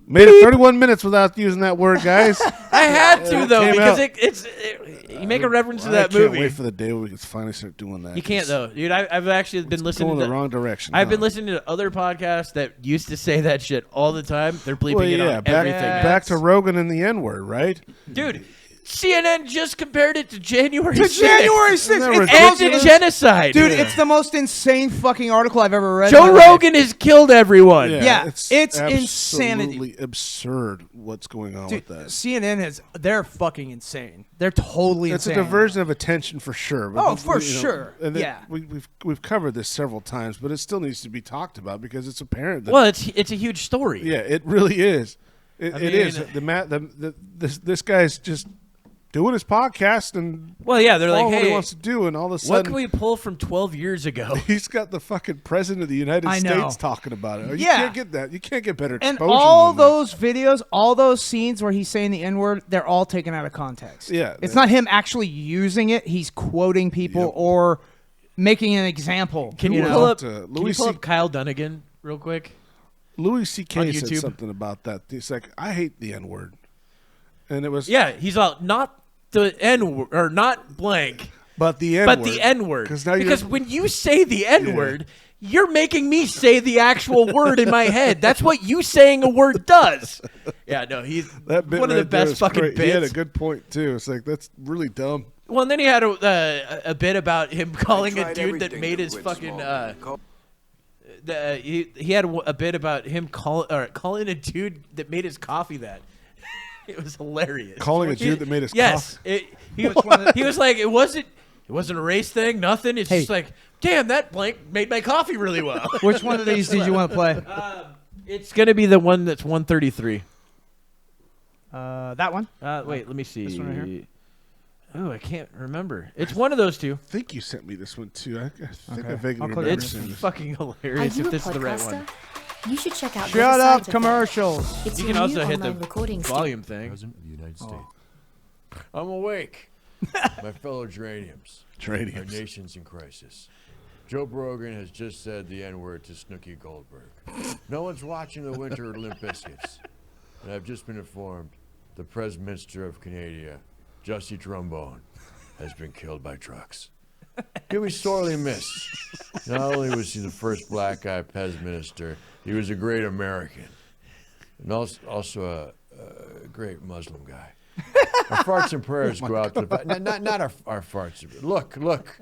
Made it 31 minutes without using that word, guys. I had to though came because out. you make a reference to I that can't movie. wait for the day where we can finally start doing that. You can't though, dude. I've actually been listening Going to the wrong direction. I've been huh? listening to other podcasts that used to say that shit all the time. They're bleeping Well, it yeah, on back, everything. back to Rogan and the N word, right? Dude, CNN just compared it to January 6th. January Isn't 6th. that It's the and most to ins- genocide. Dude, it's the most insane fucking article I've ever read. Joe in my life. Rogan has killed everyone. Yeah, it's absolutely insanity. absurd what's going on Dude, with that. CNN they're fucking insane. They're totally It's insane. a diversion of attention for sure. But Oh, for sure. And Yeah. we've covered this several times, but it still needs to be talked about because it's apparent that Well, it's a huge story. yeah, it really is. It I is. mean- This guy's just doing his podcast and Well, yeah, they're like, all what he hey, wants to do, and all of a what sudden can we pull from 12 years ago? he's got the fucking president of the United I know. States talking about it. You Yeah. can't get that. You can't get better And exposure. all than that. those videos, all those scenes where he's saying the N word, they're all taken out of context. Yeah, It's that- not him actually using it. He's quoting people Yep. or making an example. Can you you know? pull up? Can Can you Louis pull C- up Kyle Dunnigan real quick? Louis C.K. on said YouTube? something about that. He's like, I hate the N word, and it was Yeah, he's all not the N word or not blank, but the N but word. the N word. Because now Because when you say the N word, you're making me say the actual word in my head. That's what you saying a word does. Yeah, no, he's that bit one of the right there best is fucking great. bits. He had a good point too. It's like that's really dumb. Well, and then he had a bit about him calling a tried dude that everything made to his win fucking. small. He had a bit about him calling a dude that made his coffee that. It was hilarious. Calling a dude that made his yes, coffee. he was like it wasn't a race thing, nothing. It's Hey. just like, damn, that blank made my coffee really well. Which one of these did you want to play? It's gonna be the one that's 133. That one? Wait, let me see. This one right here? Oh, I can't remember. It's one of those two. I think you sent me this one too. I think Okay. I vaguely I'll click remember It's seeing this. fucking Are hilarious you if a this is the right podcaster? one. You should check out Shut Riverside up, FM. commercials. It's You your can also new hit the online recording studio. volume thing. President of the United States. I'm awake. My fellow geraniums. Geraniums. Our nation's in crisis. Joe Rogan has just said the N-word to Snooki Goldberg. No one's watching the Winter Limp Bizkits. And I've just been informed the Prime Minister of Canada, Jussie Trombone, has been killed by trucks. He'll be sorely missed. Not only was he the first black guy Prime Minister, he was a great American. And also a great Muslim guy. Our farts and prayers go out to the not our farts. Look.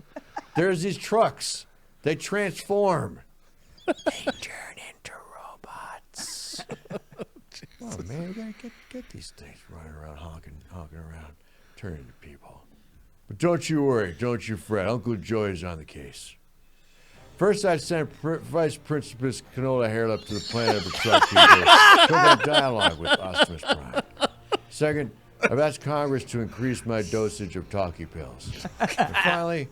There's these trucks. They transform. They turn into robots. Oh man, we gotta get these things running around, honking around, turning into people. But don't you worry, don't you fret. Uncle Joey is on the case. First, I sent Vice Principal Canola Hairlip to the planet of the truck people to have dialogue with Optimus Prime. Second, I've asked Congress to increase my dosage of talkie pills. And finally,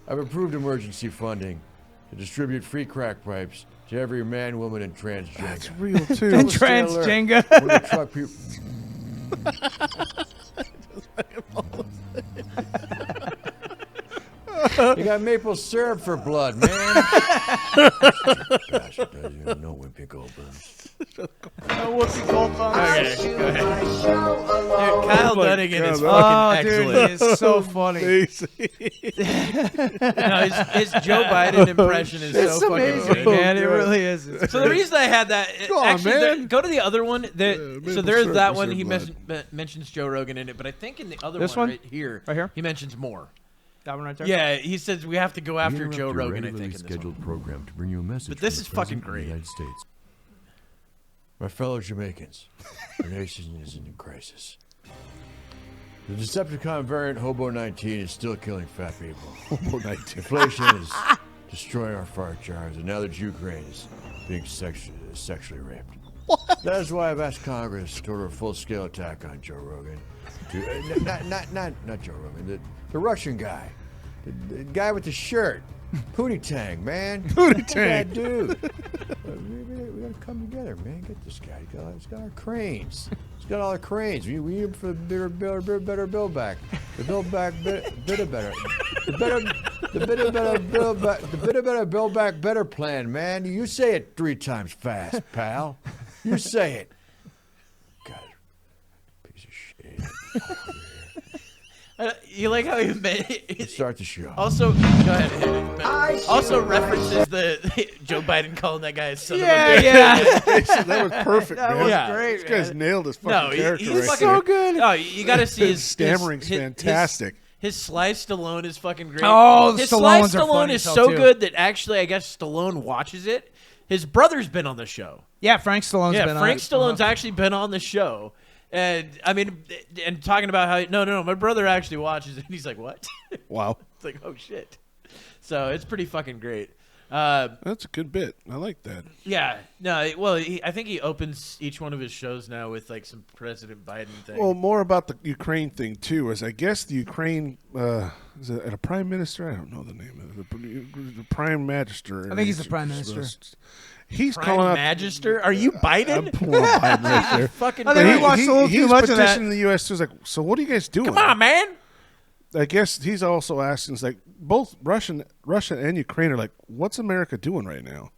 I've approved emergency funding to distribute free crack pipes to every man, woman, and transgender. That's real too. And transgender. When the truck people. You got maple syrup for blood, man. Gosh, it does. You know Wimpy Goldberg. Okay, go ahead. Dude, Kyle Dunnigan is God, fucking Dude, excellent. he is so funny. Amazing. No, his Joe Biden impression is It's so fucking amazing, good. man. It really is. It's So the reason I had that, Go on, actually, man. go to the other one. So maple there's syrup that is one. your He blood. mentions Joe Rogan in it, but I think in the other This one one? right here, Here? he mentions more. That one right there? Yeah, he says we have to go after Joe Rogan. I think in this scheduled one. program to bring you a message. But this from is the fucking President of the great. United States. My fellow Jamaicans, our nation is in crisis. The Decepticon variant Hobo 19 is still killing fat people. Hobo 19. Inflation is destroying our fart jars, and now that Ukraine is being sexually raped. That is why I've asked Congress to order a full-scale attack on Joe Rogan. Not Joe Rogan, the Russian guy, the guy with the shirt, Pootie Tang, man. Pootie Tang. That dude. We gotta come together, man. Get this guy. He's got our cranes. He's got all the cranes. We need him for the better build back. The build back better. The build back better plan, man. You say it 3 times fast, pal. You say it. God, piece of shit. You like how he made Start the show. Also, go ahead. Hit it, but also references the Joe Biden calling that guy a son of a bitch. Yeah. That was perfect, That man. was Yeah. great, This guy's man. nailed his fucking No, character he's right fucking there. good. Oh, you got to see his stammering's fantastic. His Sly Stallone is fucking great. Oh, the his Sly Stallones are Stallone funny is as hell, so too. good that actually, I guess Stallone watches it. His brother's been on the show. Yeah, Frank Stallone's been on Frank it. Stallone's actually been on the show. And I mean, and talking about how no, my brother actually watches it. And he's like, what? Wow. It's like, oh shit. So it's pretty fucking great. That's a good bit. I like that. Yeah. No. Well, I think he opens each one of his shows now with like some President Biden thing. Well, more about the Ukraine thing, too, is I guess the Ukraine, is it a prime minister? I don't know the name of it. The prime magister. I think he's the prime minister. He's Prime calling out. Magister? Are you Biden? I'm pulling Biden right there. Fucking I think we Biden. watched a little too he's much of that. petitioning the U.S. He's like, so what are you guys doing? Come on, man. I guess he's also asking, it's like, both Russia and Ukraine are like, what's America doing right now?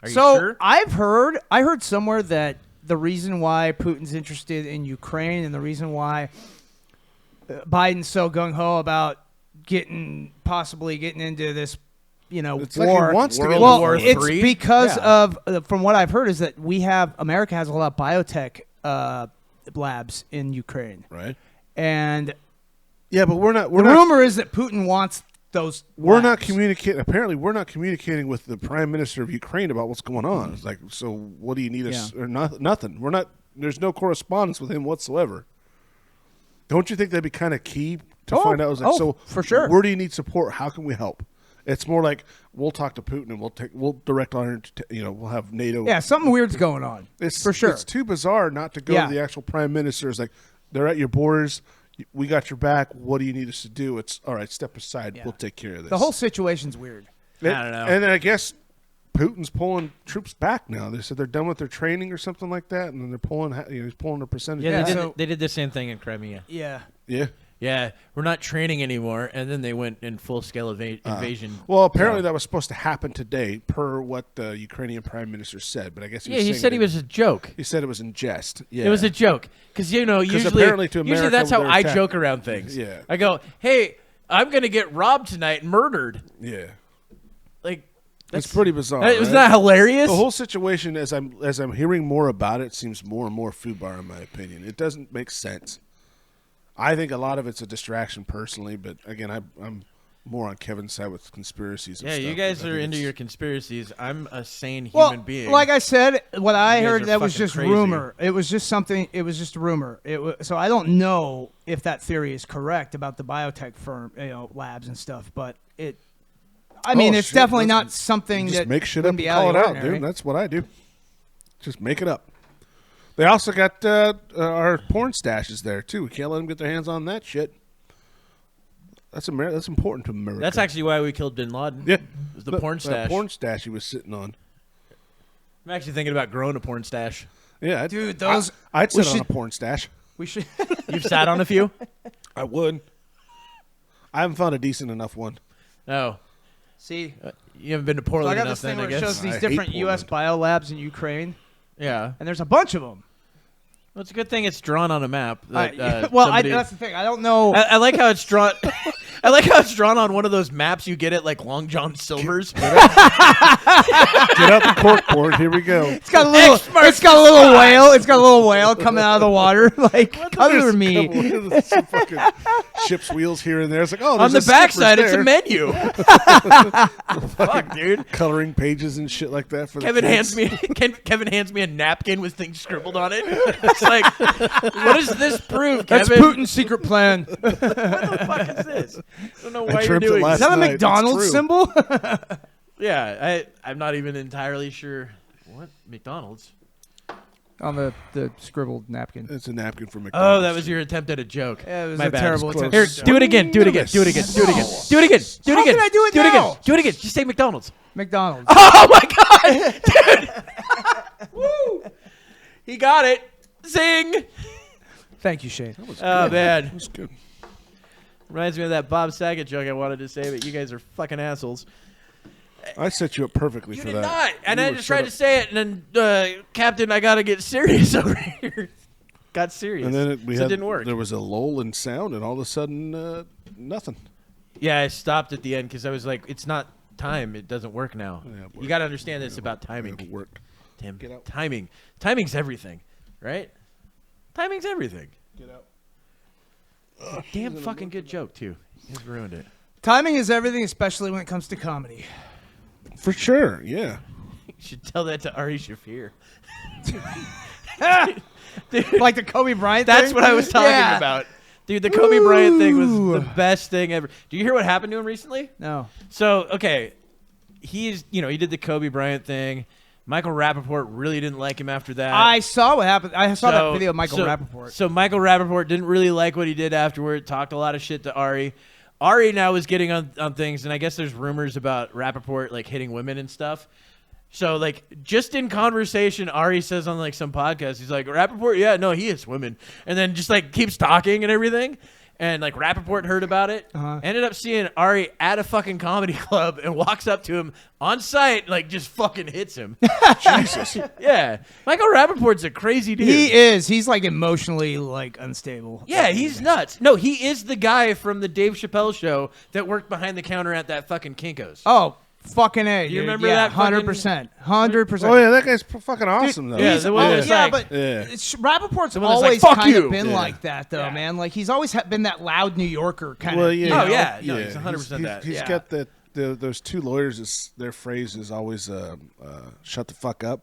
Are you So sure? I heard somewhere that the reason why Putin's interested in Ukraine and the reason why Biden's so gung ho about possibly getting into this, It's like war. he wants to get World well, War it's III? because Yeah. of from what I've heard is that America has a lot of biotech labs in Ukraine, Right? and Yeah, but we're not. the rumor is that Putin wants those. We're not labs. communicating. Apparently, we're not communicating with the prime minister of Ukraine about what's going on. It's like, so what do you need us or nothing? We're not. There's no correspondence with him whatsoever. Don't you think that'd be kind of key to find out? I was like, so for sure. Where do you need support? How can we help? It's more like we'll talk to Putin and we'll direct on. We'll have NATO. Yeah, something weird's going on. It's for sure. It's too bizarre not to go Yeah. to the actual prime minister. It's like they're at your borders. We got your back. What do you need us to do? It's all right. Step aside. Yeah. We'll take care of this. The whole situation's weird. I don't know. And I guess Putin's pulling troops back now. They said they're done with their training or something like that, and then they're pulling. He's pulling a percentage. Yeah, back. they did the same thing in Crimea. Yeah. Yeah. Yeah, we're not training anymore, and then they went in full-scale invasion. Well, apparently that was supposed to happen today, per what the Ukrainian prime minister said. But I guess He said it was a joke. He said it was in jest. Yeah. It was a joke because usually apparently to America that's how they're I attacked. joke around things. Yeah. I go, hey, I'm gonna get robbed tonight and murdered. Yeah. Like It's pretty bizarre. Was right? that hilarious? The whole situation, as I'm hearing more about it, seems more and more foobar in my opinion. It doesn't make sense. I think a lot of it's a distraction personally, but again, I'm more on Kevin's side with conspiracies. And Yeah, stuff, you guys but I are think into it's- your conspiracies. I'm a sane Well, human being. like I said, what I You guys heard are that was fucking just crazy. rumor. It was just something. It was just a rumor. So I don't know if that theory is correct about the biotech firm, labs and stuff. But I mean, it's shit, definitely that's- not something You just that make shit wouldn't up be and call out it of the out, ordinary. dude. That's what I do. Just make it up. They also got our porn stashes there too. We can't let them get their hands on that shit. That's That's important to America. That's actually why we killed Bin Laden. yeah. It was the porn That stash. porn stash he was sitting on. I'm actually thinking about growing a porn stash. Yeah, Dude, those- I'd we sit on a should- porn stash. We should. You've sat on a few? I would. I haven't found a decent enough one. Oh. See, You haven't been to so Portland I got enough this thing then, I where it guess. shows these I hate different U.S. biolabs in Ukraine, Yeah. and there's a bunch of them. Well, it's a good thing it's drawn on a map. That, That's the thing. I don't know. I like how it's drawn. I like how it's drawn on one of those maps you get at like Long John Silver's. Get up, corkboard. Here we go. It's got a little. It's got a little whale. It's got a little whale coming out of the water. Like cover me. There's some fucking ship's wheels here and there. It's like, oh, On there's the a backside, Snickers it's a there. menu. Fuck, dude. Coloring pages and shit like that for Kevin the kids. Kevin hands me a napkin with things scribbled on it. It's like, what does this prove, That's Kevin? Putin's secret plan. What the fuck is this? I don't know I why you're trimmed it doing last Is that a night. It's McDonald's true. symbol? Yeah, I'm not even entirely sure. What? McDonald's? On the scribbled napkin. It's a napkin for McDonald's. Oh, that was your attempt at a joke. Yeah, it was My a bad. terrible It's close. attempt. Here, do it again. Do it again. Do it again. Do it again. Do it again. Do it How again. can I do it Do it now? again. Do it again. Just say McDonald's. McDonald's. Oh my god, dude! Woo! He got it. Zing! Thank you, Shane. Oh man, That's good. reminds me of that Bob Saget joke I wanted to say, but you guys are fucking assholes. I set you up perfectly You for did that. not, and You I were just set tried up- to say it, and then Captain, I gotta get serious over here. Got serious, And then so it it didn't work. There was a lull in sound, and all of a sudden, nothing. Yeah, I stopped at the end because I was like, it's not time. It doesn't work now. Yeah, it You got to understand that it's about timing. It worked. Tim, Get out. timing. Timing's everything, right? Timing's everything. Get out. Damn fucking good joke, too. You guys ruined it. Timing is everything, especially when it comes to comedy. For sure, yeah. You should tell that to Ari Shaffir. Like the Kobe Bryant That's thing? what I was talking Yeah. about. Dude, the Kobe Bryant thing was Woo. the best thing ever. Do you hear what happened to him recently? No. So, okay, he did the Kobe Bryant thing. Michael Rappaport really didn't like him after that. I saw what happened. I saw that video of Michael so- Rappaport. So Michael Rappaport didn't really like what he did afterward, talked a lot of shit to Ari. Ari now is getting on things, and I guess there's rumors about Rappaport, like, hitting women and stuff. So, like, just in conversation, Ari says on, like, some podcast, he's like, Rappaport, yeah, no, he hits women. And then just, like, keeps talking and everything. And, like, Rappaport heard about it. Ended up seeing Ari at a fucking comedy club and walks up to him on site, like, just fucking hits him. Jesus. Yeah. Michael Rappaport's a crazy dude. He is. He's like emotionally like unstable. Yeah, he's nuts. No, he is the guy from the Dave Chappelle show that worked behind the counter at that fucking Kinko's. Oh, fucking A. You dude. remember yeah, that fucking- 100%. 100%. Oh, yeah, that guy's fucking awesome, though. Yeah, He's, the one oh, that's yeah, like- but Yeah. Rappaport's The one that's like, always "Fuck kind you." of been Yeah. like that, though, Yeah. man. Like, he's always been that loud New Yorker kind Well, of. yeah. you Oh, know? yeah. No, he's 100% He's- that. He's Yeah. got that. Those two lawyers. Their phrase is always "shut the fuck up."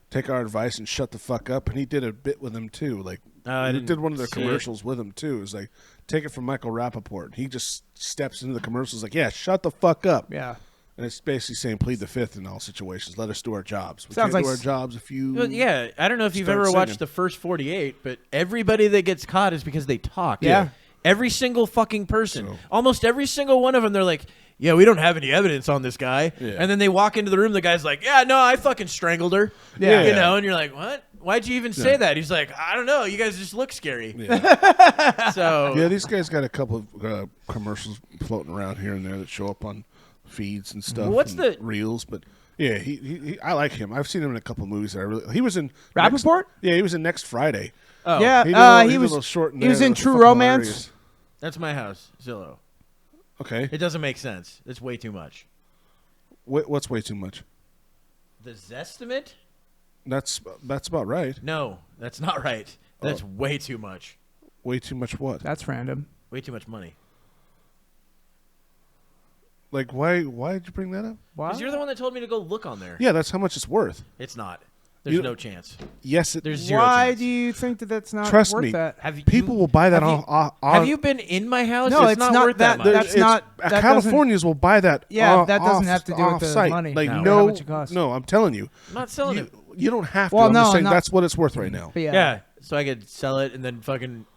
Take our advice and shut the fuck up. And he did a bit with him too. Like I he didn't did one of their see it. commercials with him too. It was like, take it from Michael Rappaport. He just steps into the commercials like, yeah, shut the fuck up. Yeah. And it's basically saying plead the fifth in all situations. Let us do our jobs. We Sounds can't do like our jobs if you. Well, yeah, I don't know if you've Start ever singing. watched the first 48, but everybody that gets caught is because they talk. Yeah. Every single fucking person. So- Almost every single one of them, they're like, yeah, we don't have any evidence on this guy. Yeah. And then they walk into the room, the guy's like, yeah, no, I fucking strangled her. Yeah. You know, and you're like, what? Why'd you even say that? He's like, I don't know. You guys just look scary. Yeah. So, Yeah, these guys got a couple of commercials floating around here and there that show up on feeds and stuff. What's and the- reels? But yeah, he I like him. I've seen him in a couple of movies that I really. He was in Rappaport? Yeah, he was in Next Friday. oh, Yeah, He did a he little was. short in He was there in that True fucking Romance. hilarious. that's my house, Zillow. Okay, It doesn't make sense. It's way too much. what's way too much? The Zestimate? That's about right. No, that's not right. That's way too much. Way too much what? That's random. Way too much money. Like, why did you bring that up? Why? Because you're the one that told me to go look on there. Yeah, that's how much it's worth. It's not. There's no chance. Yes, There's zero Why chance. do you think that that's not Trust worth me. that? People will buy that Have you been in my house? No, it's not worth that much. That's not. That Californians will buy that. Yeah, that doesn't have to do with the off-site. money. Like No. no, How much it costs. no, I'm telling you, I'm not selling it. you don't have to. Well, I'm no, just saying not- that's what it's worth right now. But Yeah. So I could sell it and then fucking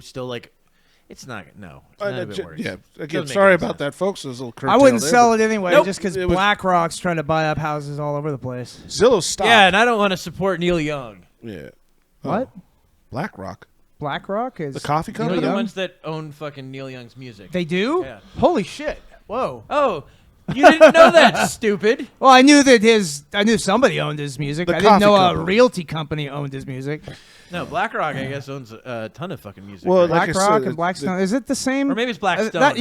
still like, it's not. No, it's none of it works. Yeah. Again, Doesn't make sorry any about sense. that, folks. There's a little I wouldn't curtail sell there, it anyway, Nope. just because It was- BlackRock's trying to buy up houses all over the place. but Zillow stopped. Yeah, and I don't want to support Neil Young. Yeah. What? BlackRock, BlackRock is the coffee You know company. the Young? ones that own fucking Neil Young's music. They do? Yeah. Holy shit! Whoa. Oh, you didn't know that, stupid. Well, I knew somebody owned his music. The I didn't know coffee a company. realty company owned his music. No, BlackRock, I guess, owns a ton of fucking music. Well, right? like I BlackRock said, and Blackstone. Is it the same? Or maybe it's Blackstone. I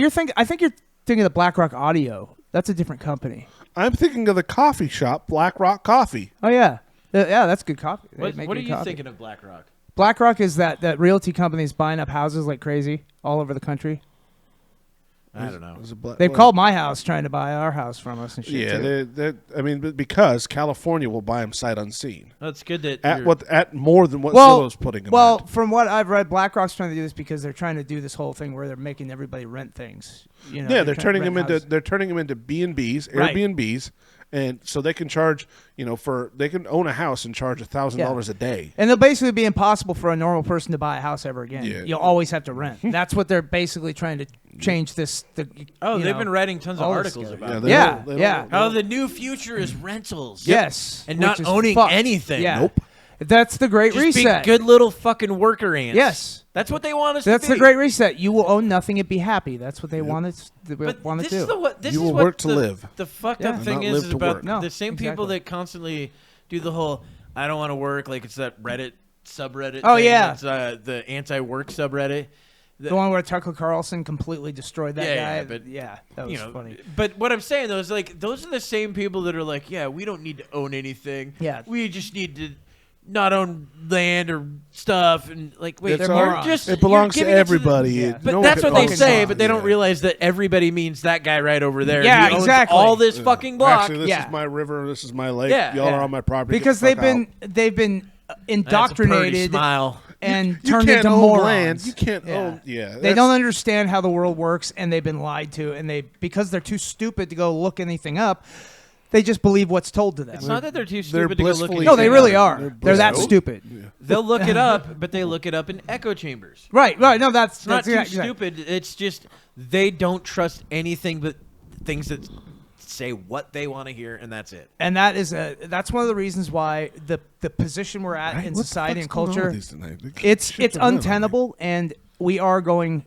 think you're thinking of BlackRock Audio. That's a different company. I'm thinking of the coffee shop, BlackRock Coffee. Oh yeah, yeah, that's good coffee. They what make what are good you coffee. thinking of BlackRock? BlackRock is that realty company is buying up houses like crazy all over the country. I don't know. They've called my house trying to buy our house from us and shit. Yeah, too. I mean, because California will buy them sight unseen Well, it's good that at more than what Well, Zillow's putting them well, at. from what I've read, BlackRock's trying to do this because they're trying to do this whole thing where they're making everybody rent things. You know, Yeah, they're trying to turning them into B&Bs, Right. Airbnbs, and so they can charge, they can own a house and charge $1,000 a day. And it'll basically be impossible for a normal person to buy a house ever again. Yeah. You'll always have to rent. That's what they're basically trying to change this. they've been writing tons of all this articles stuff. about it. they Yeah, don't- they yeah. don't- How the new future is rentals. Yes. And which not is owning fucked. anything. Yeah. Nope. That's the Great Just Reset. be good little fucking worker ants. Yes. That's what they want us That's to be. the Great Reset. You will own nothing and be happy. That's what they want to But want to this do. is the what this You is will what work to the, live. The fucked Yeah. up And thing not is live to about work. No, the same people exactly. that constantly do the whole I don't want to work, like it's that Reddit subreddit. Oh, thing yeah. that's, the anti-work subreddit. The one where Tucker Carlson completely destroyed that Yeah, guy. but, that was funny. But what I'm saying though is like those are the same people that are like, yeah, we don't need to own anything. Yeah. we just need to not own land or stuff, and like wait, It's you're our- just it belongs you're to giving it everybody. Yeah. It- But no one that's can what they own say, it. but they don't Yeah. realize that everybody means that guy right over there. Yeah, He owns exactly. all this fucking block. Actually, this Yeah. is my river. This is my lake. Yeah, Y'all yeah. are on my property. Because Get the they've fuck been That's a pretty indoctrinated smile. and You turned can't into own morons. land. You can't Yeah. own. Yeah, They that's- don't understand how the world works, and they've been lied to, and because they're too stupid to go look anything up, they just believe what's told to them. It's not that they're too They're stupid to go look blissfully at No, they anything really up. are. They're that Nope. stupid. They'll look it up, but they look it up in echo chambers. Right. No, that's It's not too exactly. stupid. It's just they don't trust anything but things that say what they want to hear, and that's it. And that's one of the reasons why the position we're at Right? in What the society and fuck's going on with culture, these tonight? They can't it's shit their mouth. untenable, and we are going.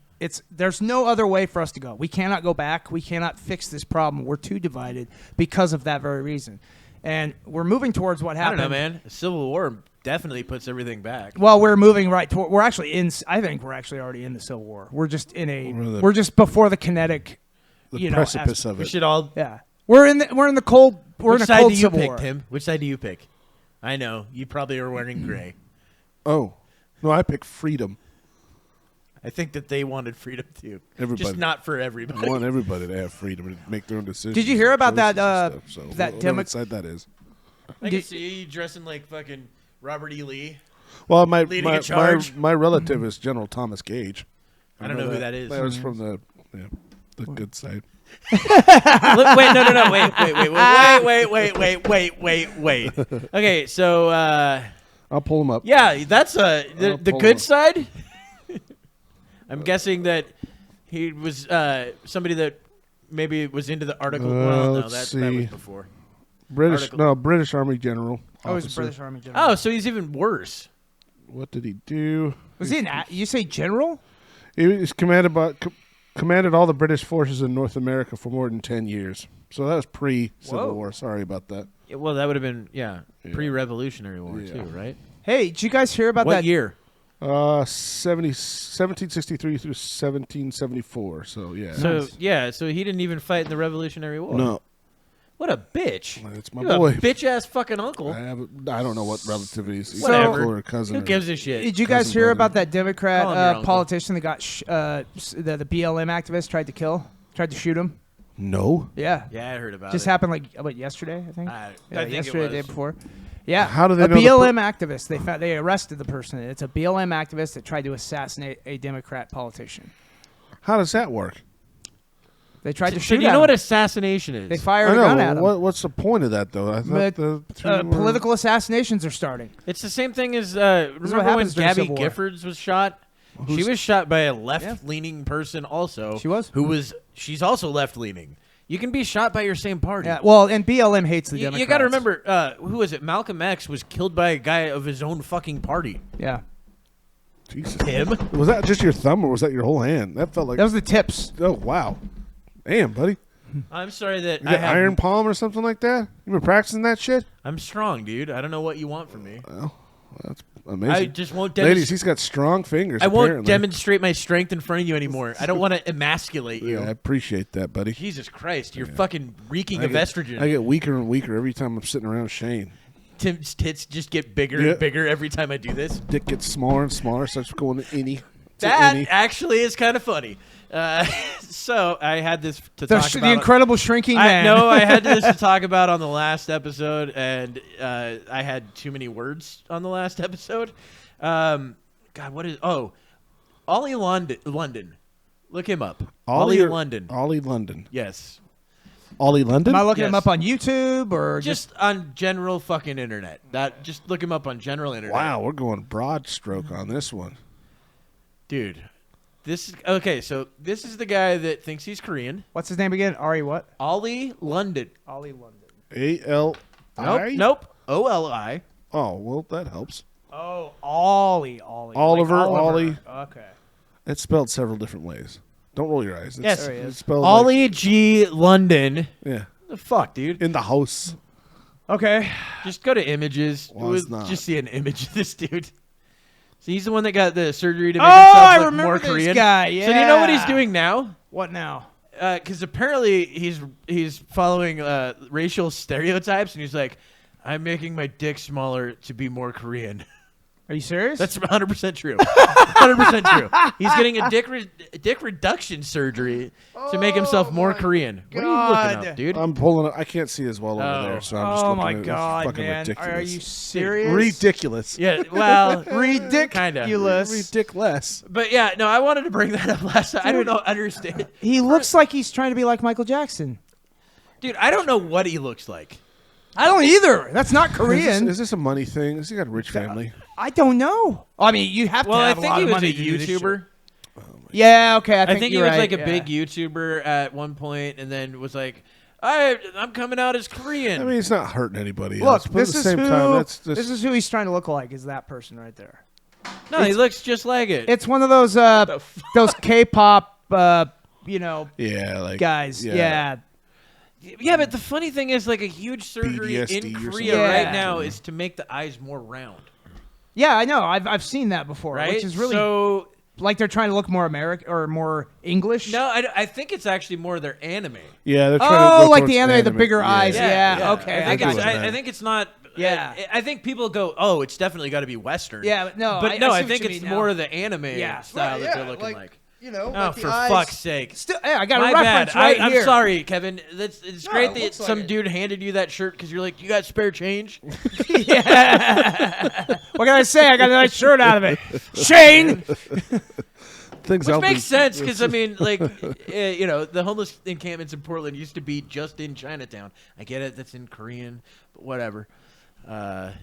There's no other way for us to go. We cannot go back. We cannot fix this problem. We're too divided because of that very reason. And we're moving towards what I happened. don't know, man. A civil war definitely puts everything back. Well, we're moving right toward. We're actually in. I think we're actually already in the Civil War. We're just in a. We're just before the kinetic. The precipice of We it. should all. Yeah, we're in the cold. We're Which in a side cold do you Civil pick, War. Tim? Which side do you pick? I know you probably are wearing gray. Oh, no, I pick freedom. I think that they wanted freedom too. Everybody. Just not for I everybody. want everybody to have freedom and make their own decisions. Did you hear about choices that, and stuff, so that whatever Demo- side that is? I can see you dressing like fucking Robert E. Lee. Well, Leading a charge. my relative is General Thomas Gage. I don't know who that is. That was from the good side. Look, wait, no, wait. Okay, so I'll pull him up. yeah, that's the pull good up. side. I'm guessing that he was somebody that maybe was into the article. Well, no, let's that was see. before. British Army General. Oh, he's a officer. British Army general. Oh, so he's even worse. What did he do? Was he you say general? He was commanded all the British forces in North America for more than 10 years. So that was pre-Civil Whoa. War. Sorry about that. Yeah, well, that would have been pre-Revolutionary War Yeah. too, right? Hey, did you guys hear about What that? year? 1763 through 1774. So yeah. So he didn't even fight in the Revolutionary War. No, What a bitch. it's my You have boy. a bitch ass fucking uncle. I don't know what relativity is. Whatever. Uncle or cousin. Who gives a shit? Did you guys Cousin hear brother. about that Democrat Call him your uncle. politician that got the BLM activist tried to shoot him? No. Yeah. Yeah, I heard about Just it. happened yesterday, I think. I Yeah, think it yesterday, the day was. before. Yeah. How do they a know the BLM activist? They arrested the person. It's a BLM activist that tried to assassinate a Democrat politician. How does that work? They tried to So shoot do you at know him. what assassination is? They fired I a gun at know. him. What's the point of that, though? I thought But, political assassinations are starting. It's the same thing as what remember when happens during Gabby Civil War. Giffords was shot? She was shot by a left-leaning person also. She was? She's also left-leaning. You can be shot by your same party. Yeah. Well, and BLM hates the Democrats. You got to remember, who was it? Malcolm X was killed by a guy of his own fucking party. Yeah. Jesus. Him? Was that just your thumb or was that your whole hand? That felt like. That was the tips. Oh wow. Damn, buddy. I'm sorry that You I got have. iron palm or something like that? You been practicing that shit? I'm strong, dude. I don't know what you want from me. That's amazing. I just won't Ladies, demonstrate. he's got strong fingers. I won't apparently. demonstrate my strength in front of you anymore. I don't want to emasculate you. Yeah, I appreciate that, buddy. Jesus Christ, you're fucking reeking of get, estrogen. I get weaker and weaker every time I'm sitting around Shane. Tim's tits just get bigger Yeah. and bigger every time I do this. Dick gets smaller and smaller, starts going to innie. That innie. actually is kind of funny. So I had this to The, talk about. the incredible shrinking man. I had this to talk about on the last episode, and I had too many words on the last episode. God, what is? Oh, Oly London. Look him up. Oly London. Oly London. Yes. Oly London? Am I looking Yes. him up on YouTube or Just on general fucking internet. Just look him up on general internet. Wow, we're going broad stroke on this one. Dude. This is okay, so this is the guy that thinks he's Korean. What's his name again? Ari what? Oly London. Oly London. A-L-I? Nope. O-L-I. Oh, well, that helps. Oh, Ollie. Oliver, Ollie. Okay. It's spelled several different ways. Don't roll your eyes. It's, Yes. There he is. It's spelled Oly G. London. yeah. The fuck, dude? In the house. Okay. Just go to images. Was not. Just see an image of this dude. So he's the one that got the surgery to make Oh, himself I look remember more this Korean. guy, So do you know what he's yeah. doing now? What now? Because apparently he's following racial stereotypes, and he's like, I'm making my dick smaller to be more Korean. Are you serious? That's 100% true. 100% true. He's getting a dick reduction surgery to make himself more Korean. What are you looking God. up, dude? I'm pulling it. I can't see as well over Oh. there, so I'm just oh looking my at it. It's God, fucking man. ridiculous. Are you serious? Ridiculous. Yeah, well, Ridiculous. kinda. Ridiculous. But yeah, no, I wanted to bring that up last time. I don't know, understand. He looks like he's trying to be like Michael Jackson. Dude, I don't know what he looks like. I don't either. That's not Korean. Is this a money thing? Has he got a rich family? I don't know. I mean, you have Well, to I have a think lot he of was money a to do this shit. YouTuber. Yeah, okay. I I think he you're was right, like a yeah. big YouTuber at one point, and then was like, I'm coming out as Korean. I mean, it's not hurting anybody Look, else. But at this the is same who time, that's just, this is who he's trying to look like. Is that person right there? no, he looks just like it. It's one of those K-pop, yeah, like guys. Yeah. Yeah, but the funny thing is, like, a huge surgery BDSD in or Korea something. right Yeah. now is to make the eyes more round, Yeah, I know. I've seen that before, right? which is really so. like they're trying to look more American or more English. No, I think it's actually more their anime. Yeah, they're trying to Oh, go like towards the anime, the bigger eyes. Yeah, okay, I I think, got it's, you. I think it's not. Yeah. I think people go, oh, it's definitely got to be Western. Yeah, but no, but I no, see I what think you it's mean now. more of the anime Yeah. style that they're looking like. You know, Oh, like the for eyes. fuck's sake! Still, hey, I got My a reference bad. right I'm here. sorry, Kevin. It's great it that looks like some it. dude handed you that shirt because you're like, you got spare change. Yeah. What can I say? I got a nice shirt out of it. Shane. things. Which makes sense because I mean, like, the homeless encampments in Portland used to be just in Chinatown. I get it, that's in Korean, but whatever.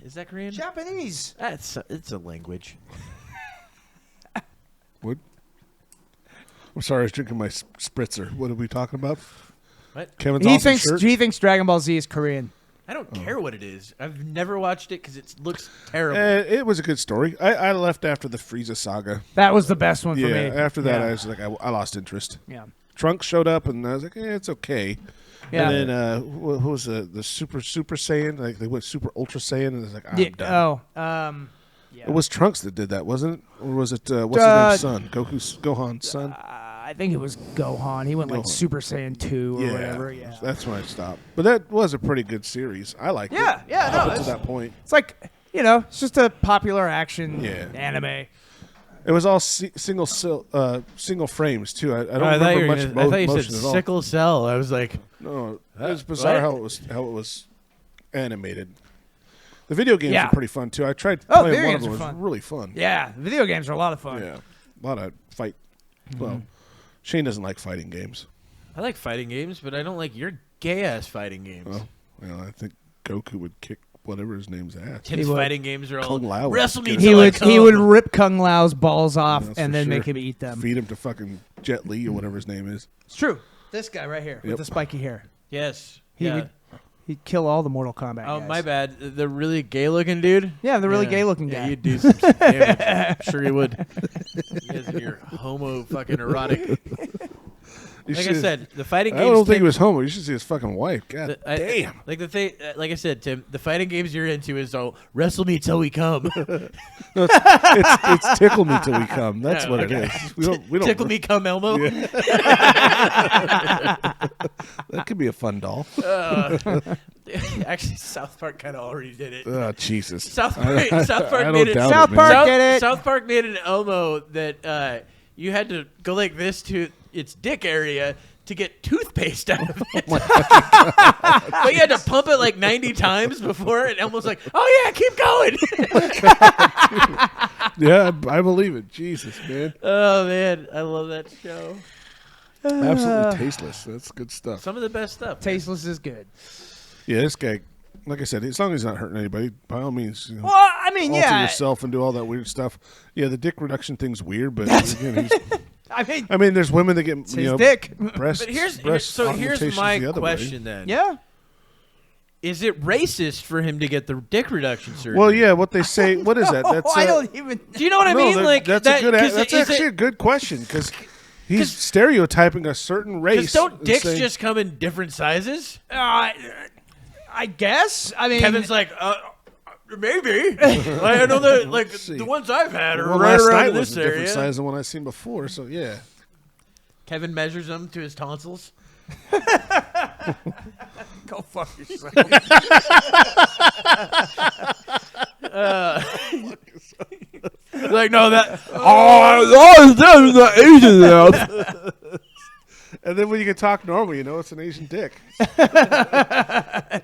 Is that Korean? Japanese. It's a language. What? I'm sorry, I was drinking my spritzer. What are we talking about? What? Kevin's He awesome shirt. thinks Dragon Ball Z is Korean. I don't care what it is. I've never watched it because it looks terrible. It was a good story. I left after the Frieza saga. That was the best one for Yeah, me. after that, Yeah. I was like, I lost interest. Yeah. Trunks showed up, and I was like, it's okay. Yeah. And then who was the Super Saiyan? Like they went Super Ultra Saiyan, and it's like, I'm Yeah, done. yeah. It was Trunks that did that, wasn't it? Or was it what's his name's son? Gohan's son. I think it was Gohan. He went like Gohan. Super Saiyan 2 or whatever. Yeah. That's when I stopped. But that was a pretty good series. I liked it. Yeah, no, Up until it's- that point. It's like, it's just a popular action Yeah. anime. It was all single frames too. I don't I remember much I thought you motion said at all. sickle cell. I was like, No, it was bizarre what? how it was animated. The video games Yeah. are pretty fun too. I tried Oh, playing video one of games them. are It was fun. really fun. Yeah, video games are a lot of fun. Yeah, a lot of fight. Well, Shane doesn't like fighting games. I like fighting games, but I don't like your gay ass fighting games. Well, I think Goku would kick whatever his name's ass. Tim's would. fighting games are all Kung Lao would wrestle me get He till I would come. he would rip Kung Lao's balls off That's and for then sure. make him eat them. Feed him to fucking Jet Li or whatever his name is. It's true. This guy right here with Yep. the spiky hair. Yes. He yeah. would he'd kill all the Mortal Kombat Oh, guys. my bad. The really gay looking dude. Yeah, the really Yeah. gay looking Yeah, guy. you'd do some damage. I'm sure you would. You guys and your homo fucking erotic. You Like I should- said, the fighting I games. don't think he Tim, was homo. You should see his fucking wife. God damn. Like the thing, like I said, Tim, the fighting games you're into is all wrestle me till we come. It's tickle me till we come. That's Yeah, what okay. it is. We don't Tickle me, come, Elmo. That could be a fun doll. Actually, South Park kind of already did it. Oh, Jesus. South Park I made don't it. doubt South it, Park man. get it. South Park made an Elmo that you had to go like this to its dick area to get toothpaste out of it. But you had to pump it like 90 times before, and Elmo's like, "Oh yeah, keep going." Yeah, I believe it. Jesus, man. Oh man, I love that show. Absolutely tasteless. That's good stuff. Some of the best stuff. Tasteless is good. Yeah, this guy, like I said, as long as he's not hurting anybody, by all means, you know, Well, I mean, alter yeah. yourself and do all that weird stuff. Yeah, the dick reduction thing's weird, but again, I mean, there's women that get it's you his know dick. breast. But here's breast augmentations my the other way. question then. Yeah. Is it racist for him to get the dick reduction surgery? Well, yeah, what they say. What is that? That's I don't even. Do you know what I no, mean? that- Like that's that, a good. 'cause That's is actually a good question because he's stereotyping a certain race. Because don't and dicks saying- just come in different sizes? I guess. I mean, Kevin's like, maybe. I know that, like, see. the ones I've had are Well, right last around night in was this a different area. size than one I've seen before. So yeah, Kevin measures them to his tonsils. go fuck yourself. Like, no, that. that's the Asian mouth. And then when you can talk normal, you know it's an Asian dick.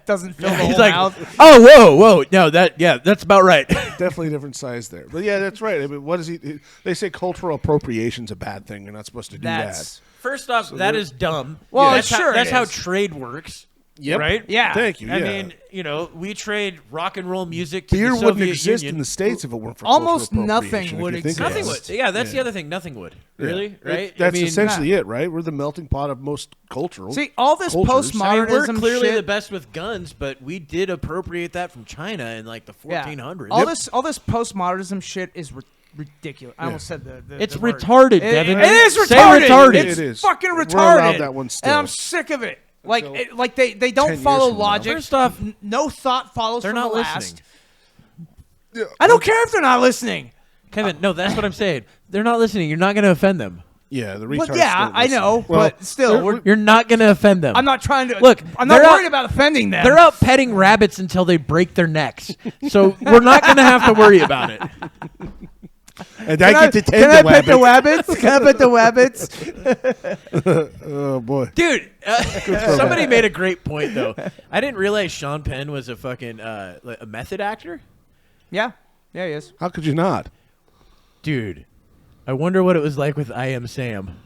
Doesn't fill the He's whole like, mouth. oh, whoa. No, that's about right. Definitely a different size there. But yeah, that's right. I mean, what is he? They say cultural appropriation's a bad thing. You're not supposed to do That's First off, that is dumb. Well, that's sure that's it how is. trade works. that. Yep. Right? Yeah. Thank you. I yeah. mean, you know, we trade rock and roll music to beer the wouldn't Soviet exist Union. in the States if it weren't for Almost cultural nothing appropriation, if would you think about Nothing it. would. Yeah, that's the Yeah. other thing. Nothing would. Yeah. Really? Right? That's I mean, essentially it, right? We're the melting pot of most cultural. See, all this cultures. postmodernism I mean, we're clearly shit. the best with guns, but we did appropriate that from China in like the 1400s. All this postmodernism shit is ridiculous. I almost said the It's the word. retarded, It- Devin. It is Say retarded. retarded. It's It is. fucking We're retarded. allowed that one And still. I'm sick of it. Like, Until they 10 don't years follow from now. logic. First off, No thought follows they're from not the listening. last. I don't care if they're not listening. Kevin, no, that's what I'm saying. They're not listening. You're not going to offend them. Yeah, the retards. Well, yeah, don't I listen. know, Well, but still, You're not going to offend them. I'm not trying to. Look, I'm not they're worried out- about offending them. They're out petting rabbits until they break their necks. So we're not going to have to worry about it. and I get to tend Can I the pet the rabbit. wabbits? Can I pet the wabbits? Oh boy. Dude, somebody made a great point, though. I didn't realize Sean Penn was a fucking like a method actor. Yeah, he is. How could you not? Dude, I wonder what it was like with I Am Sam.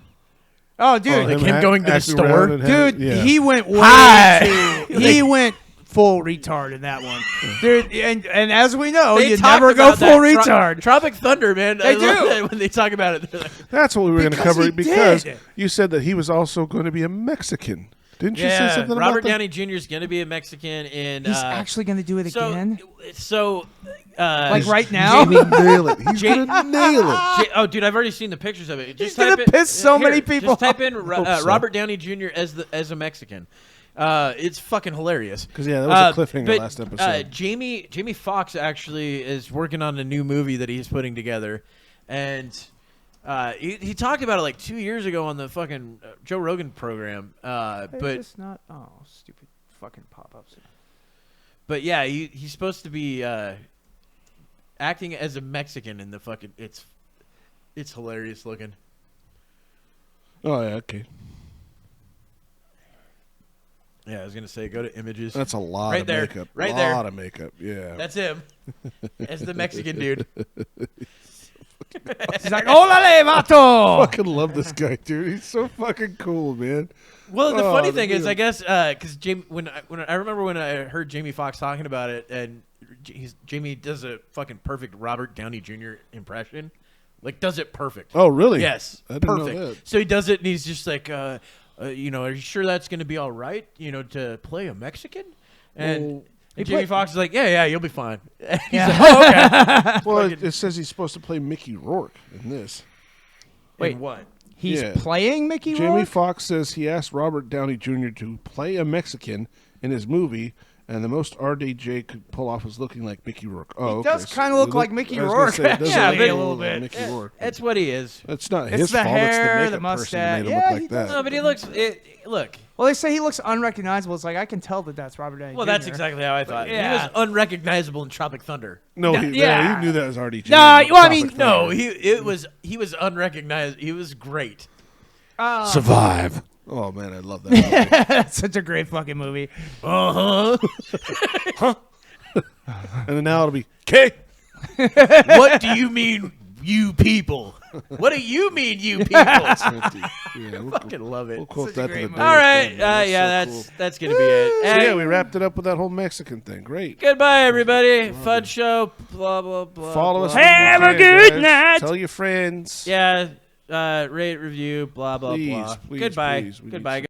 Oh, dude, Oh, Like him going to the acting store? around and having- dude, yeah. he went way Hi. too. He went full retard in that one, dude. And as we know, They you talk never go about full that retard. Tropic Thunder, man. They I love do. that when they talk about it. They're like, That's what we were going to Because cover he because did. you said that he was also going to be a Mexican. Didn't you say yeah, something Robert about that? Downey Jr. is going to be a Mexican in. He's actually going to do it again, So, like right now. He's gonna nail it. He's Ja- gonna nail it. Oh, dude, I've already seen the pictures of it. Just gonna type in- piss so here, many people Just type off. in Hope so. Robert Downey Jr. as a Mexican. It's fucking hilarious. 'Cause, yeah, that was a cliffhanger but, last episode. Jamie Foxx actually is working on a new movie that he's putting together, and he talked about it like 2 years ago on the fucking Joe Rogan program. But it's not. Oh, stupid fucking pop-ups. But yeah, he's supposed to be acting as a Mexican in the fucking. It's hilarious looking. Oh yeah, okay. Yeah, I was gonna say go to images. That's a lot Right of there. makeup. Right a there. lot of makeup. Yeah. That's him. That's the Mexican dude. He's like, "Órale, vato!" fucking love this guy, dude. He's so fucking cool, man. Well, the Oh, funny the thing is, dude. I guess, because Jamie, when I remember when I heard Jamie Foxx talking about it, and Jamie does a fucking perfect Robert Downey Jr. impression, like does it perfect. Oh, really? Yes, I didn't perfect. know that. So he does it, and he's just like, are you sure that's going to be all right? To play a Mexican? And Jamie Foxx is like, yeah, you'll be fine. He's like, oh, okay. Well, it says he's supposed to play Mickey Rourke in this. Wait, what? He's Yeah. playing Mickey Jamie Rourke? Foxx says he asked Robert Downey Jr. to play a Mexican in his movie, and the most RDJ could pull off was looking like Mickey Rourke. Oh, He does kinda look like Mickey Rourke, It does Yeah, look but- a a little like bit. Mickey Rourke. That's what he is. It's not It's his the fault. hair, it's the makeup the person mustache. who made him Yeah, look he like does. that. No, but he looks. Look. Well, they say he looks unrecognizable. It's like I can tell that that's Robert Downey Well, Jr. that's exactly how I thought. Yeah. He was unrecognizable in Tropic Thunder. No, yeah. he knew that was RDJ. No, well, I mean, No, he was unrecognizable. He was great. Survive. Oh man, I love that. movie. That's such a great fucking movie. Uh huh. And then now it'll be K. What do you mean, you people? What do you mean, you people? Yeah, we'll, Fucking love it. we'll quote Such a that to great the movie. day. All right, That's yeah, so cool. that's gonna be it. So Hey, yeah, we wrapped it up with that whole Mexican thing. Great. goodbye, everybody. Fun show. Blah blah blah. Follow us. blah. Have wherever a you can, good guys. night. Tell your friends. Yeah. Rate, review. Blah blah Please, blah. please, Goodbye. please, we need Goodbye. some-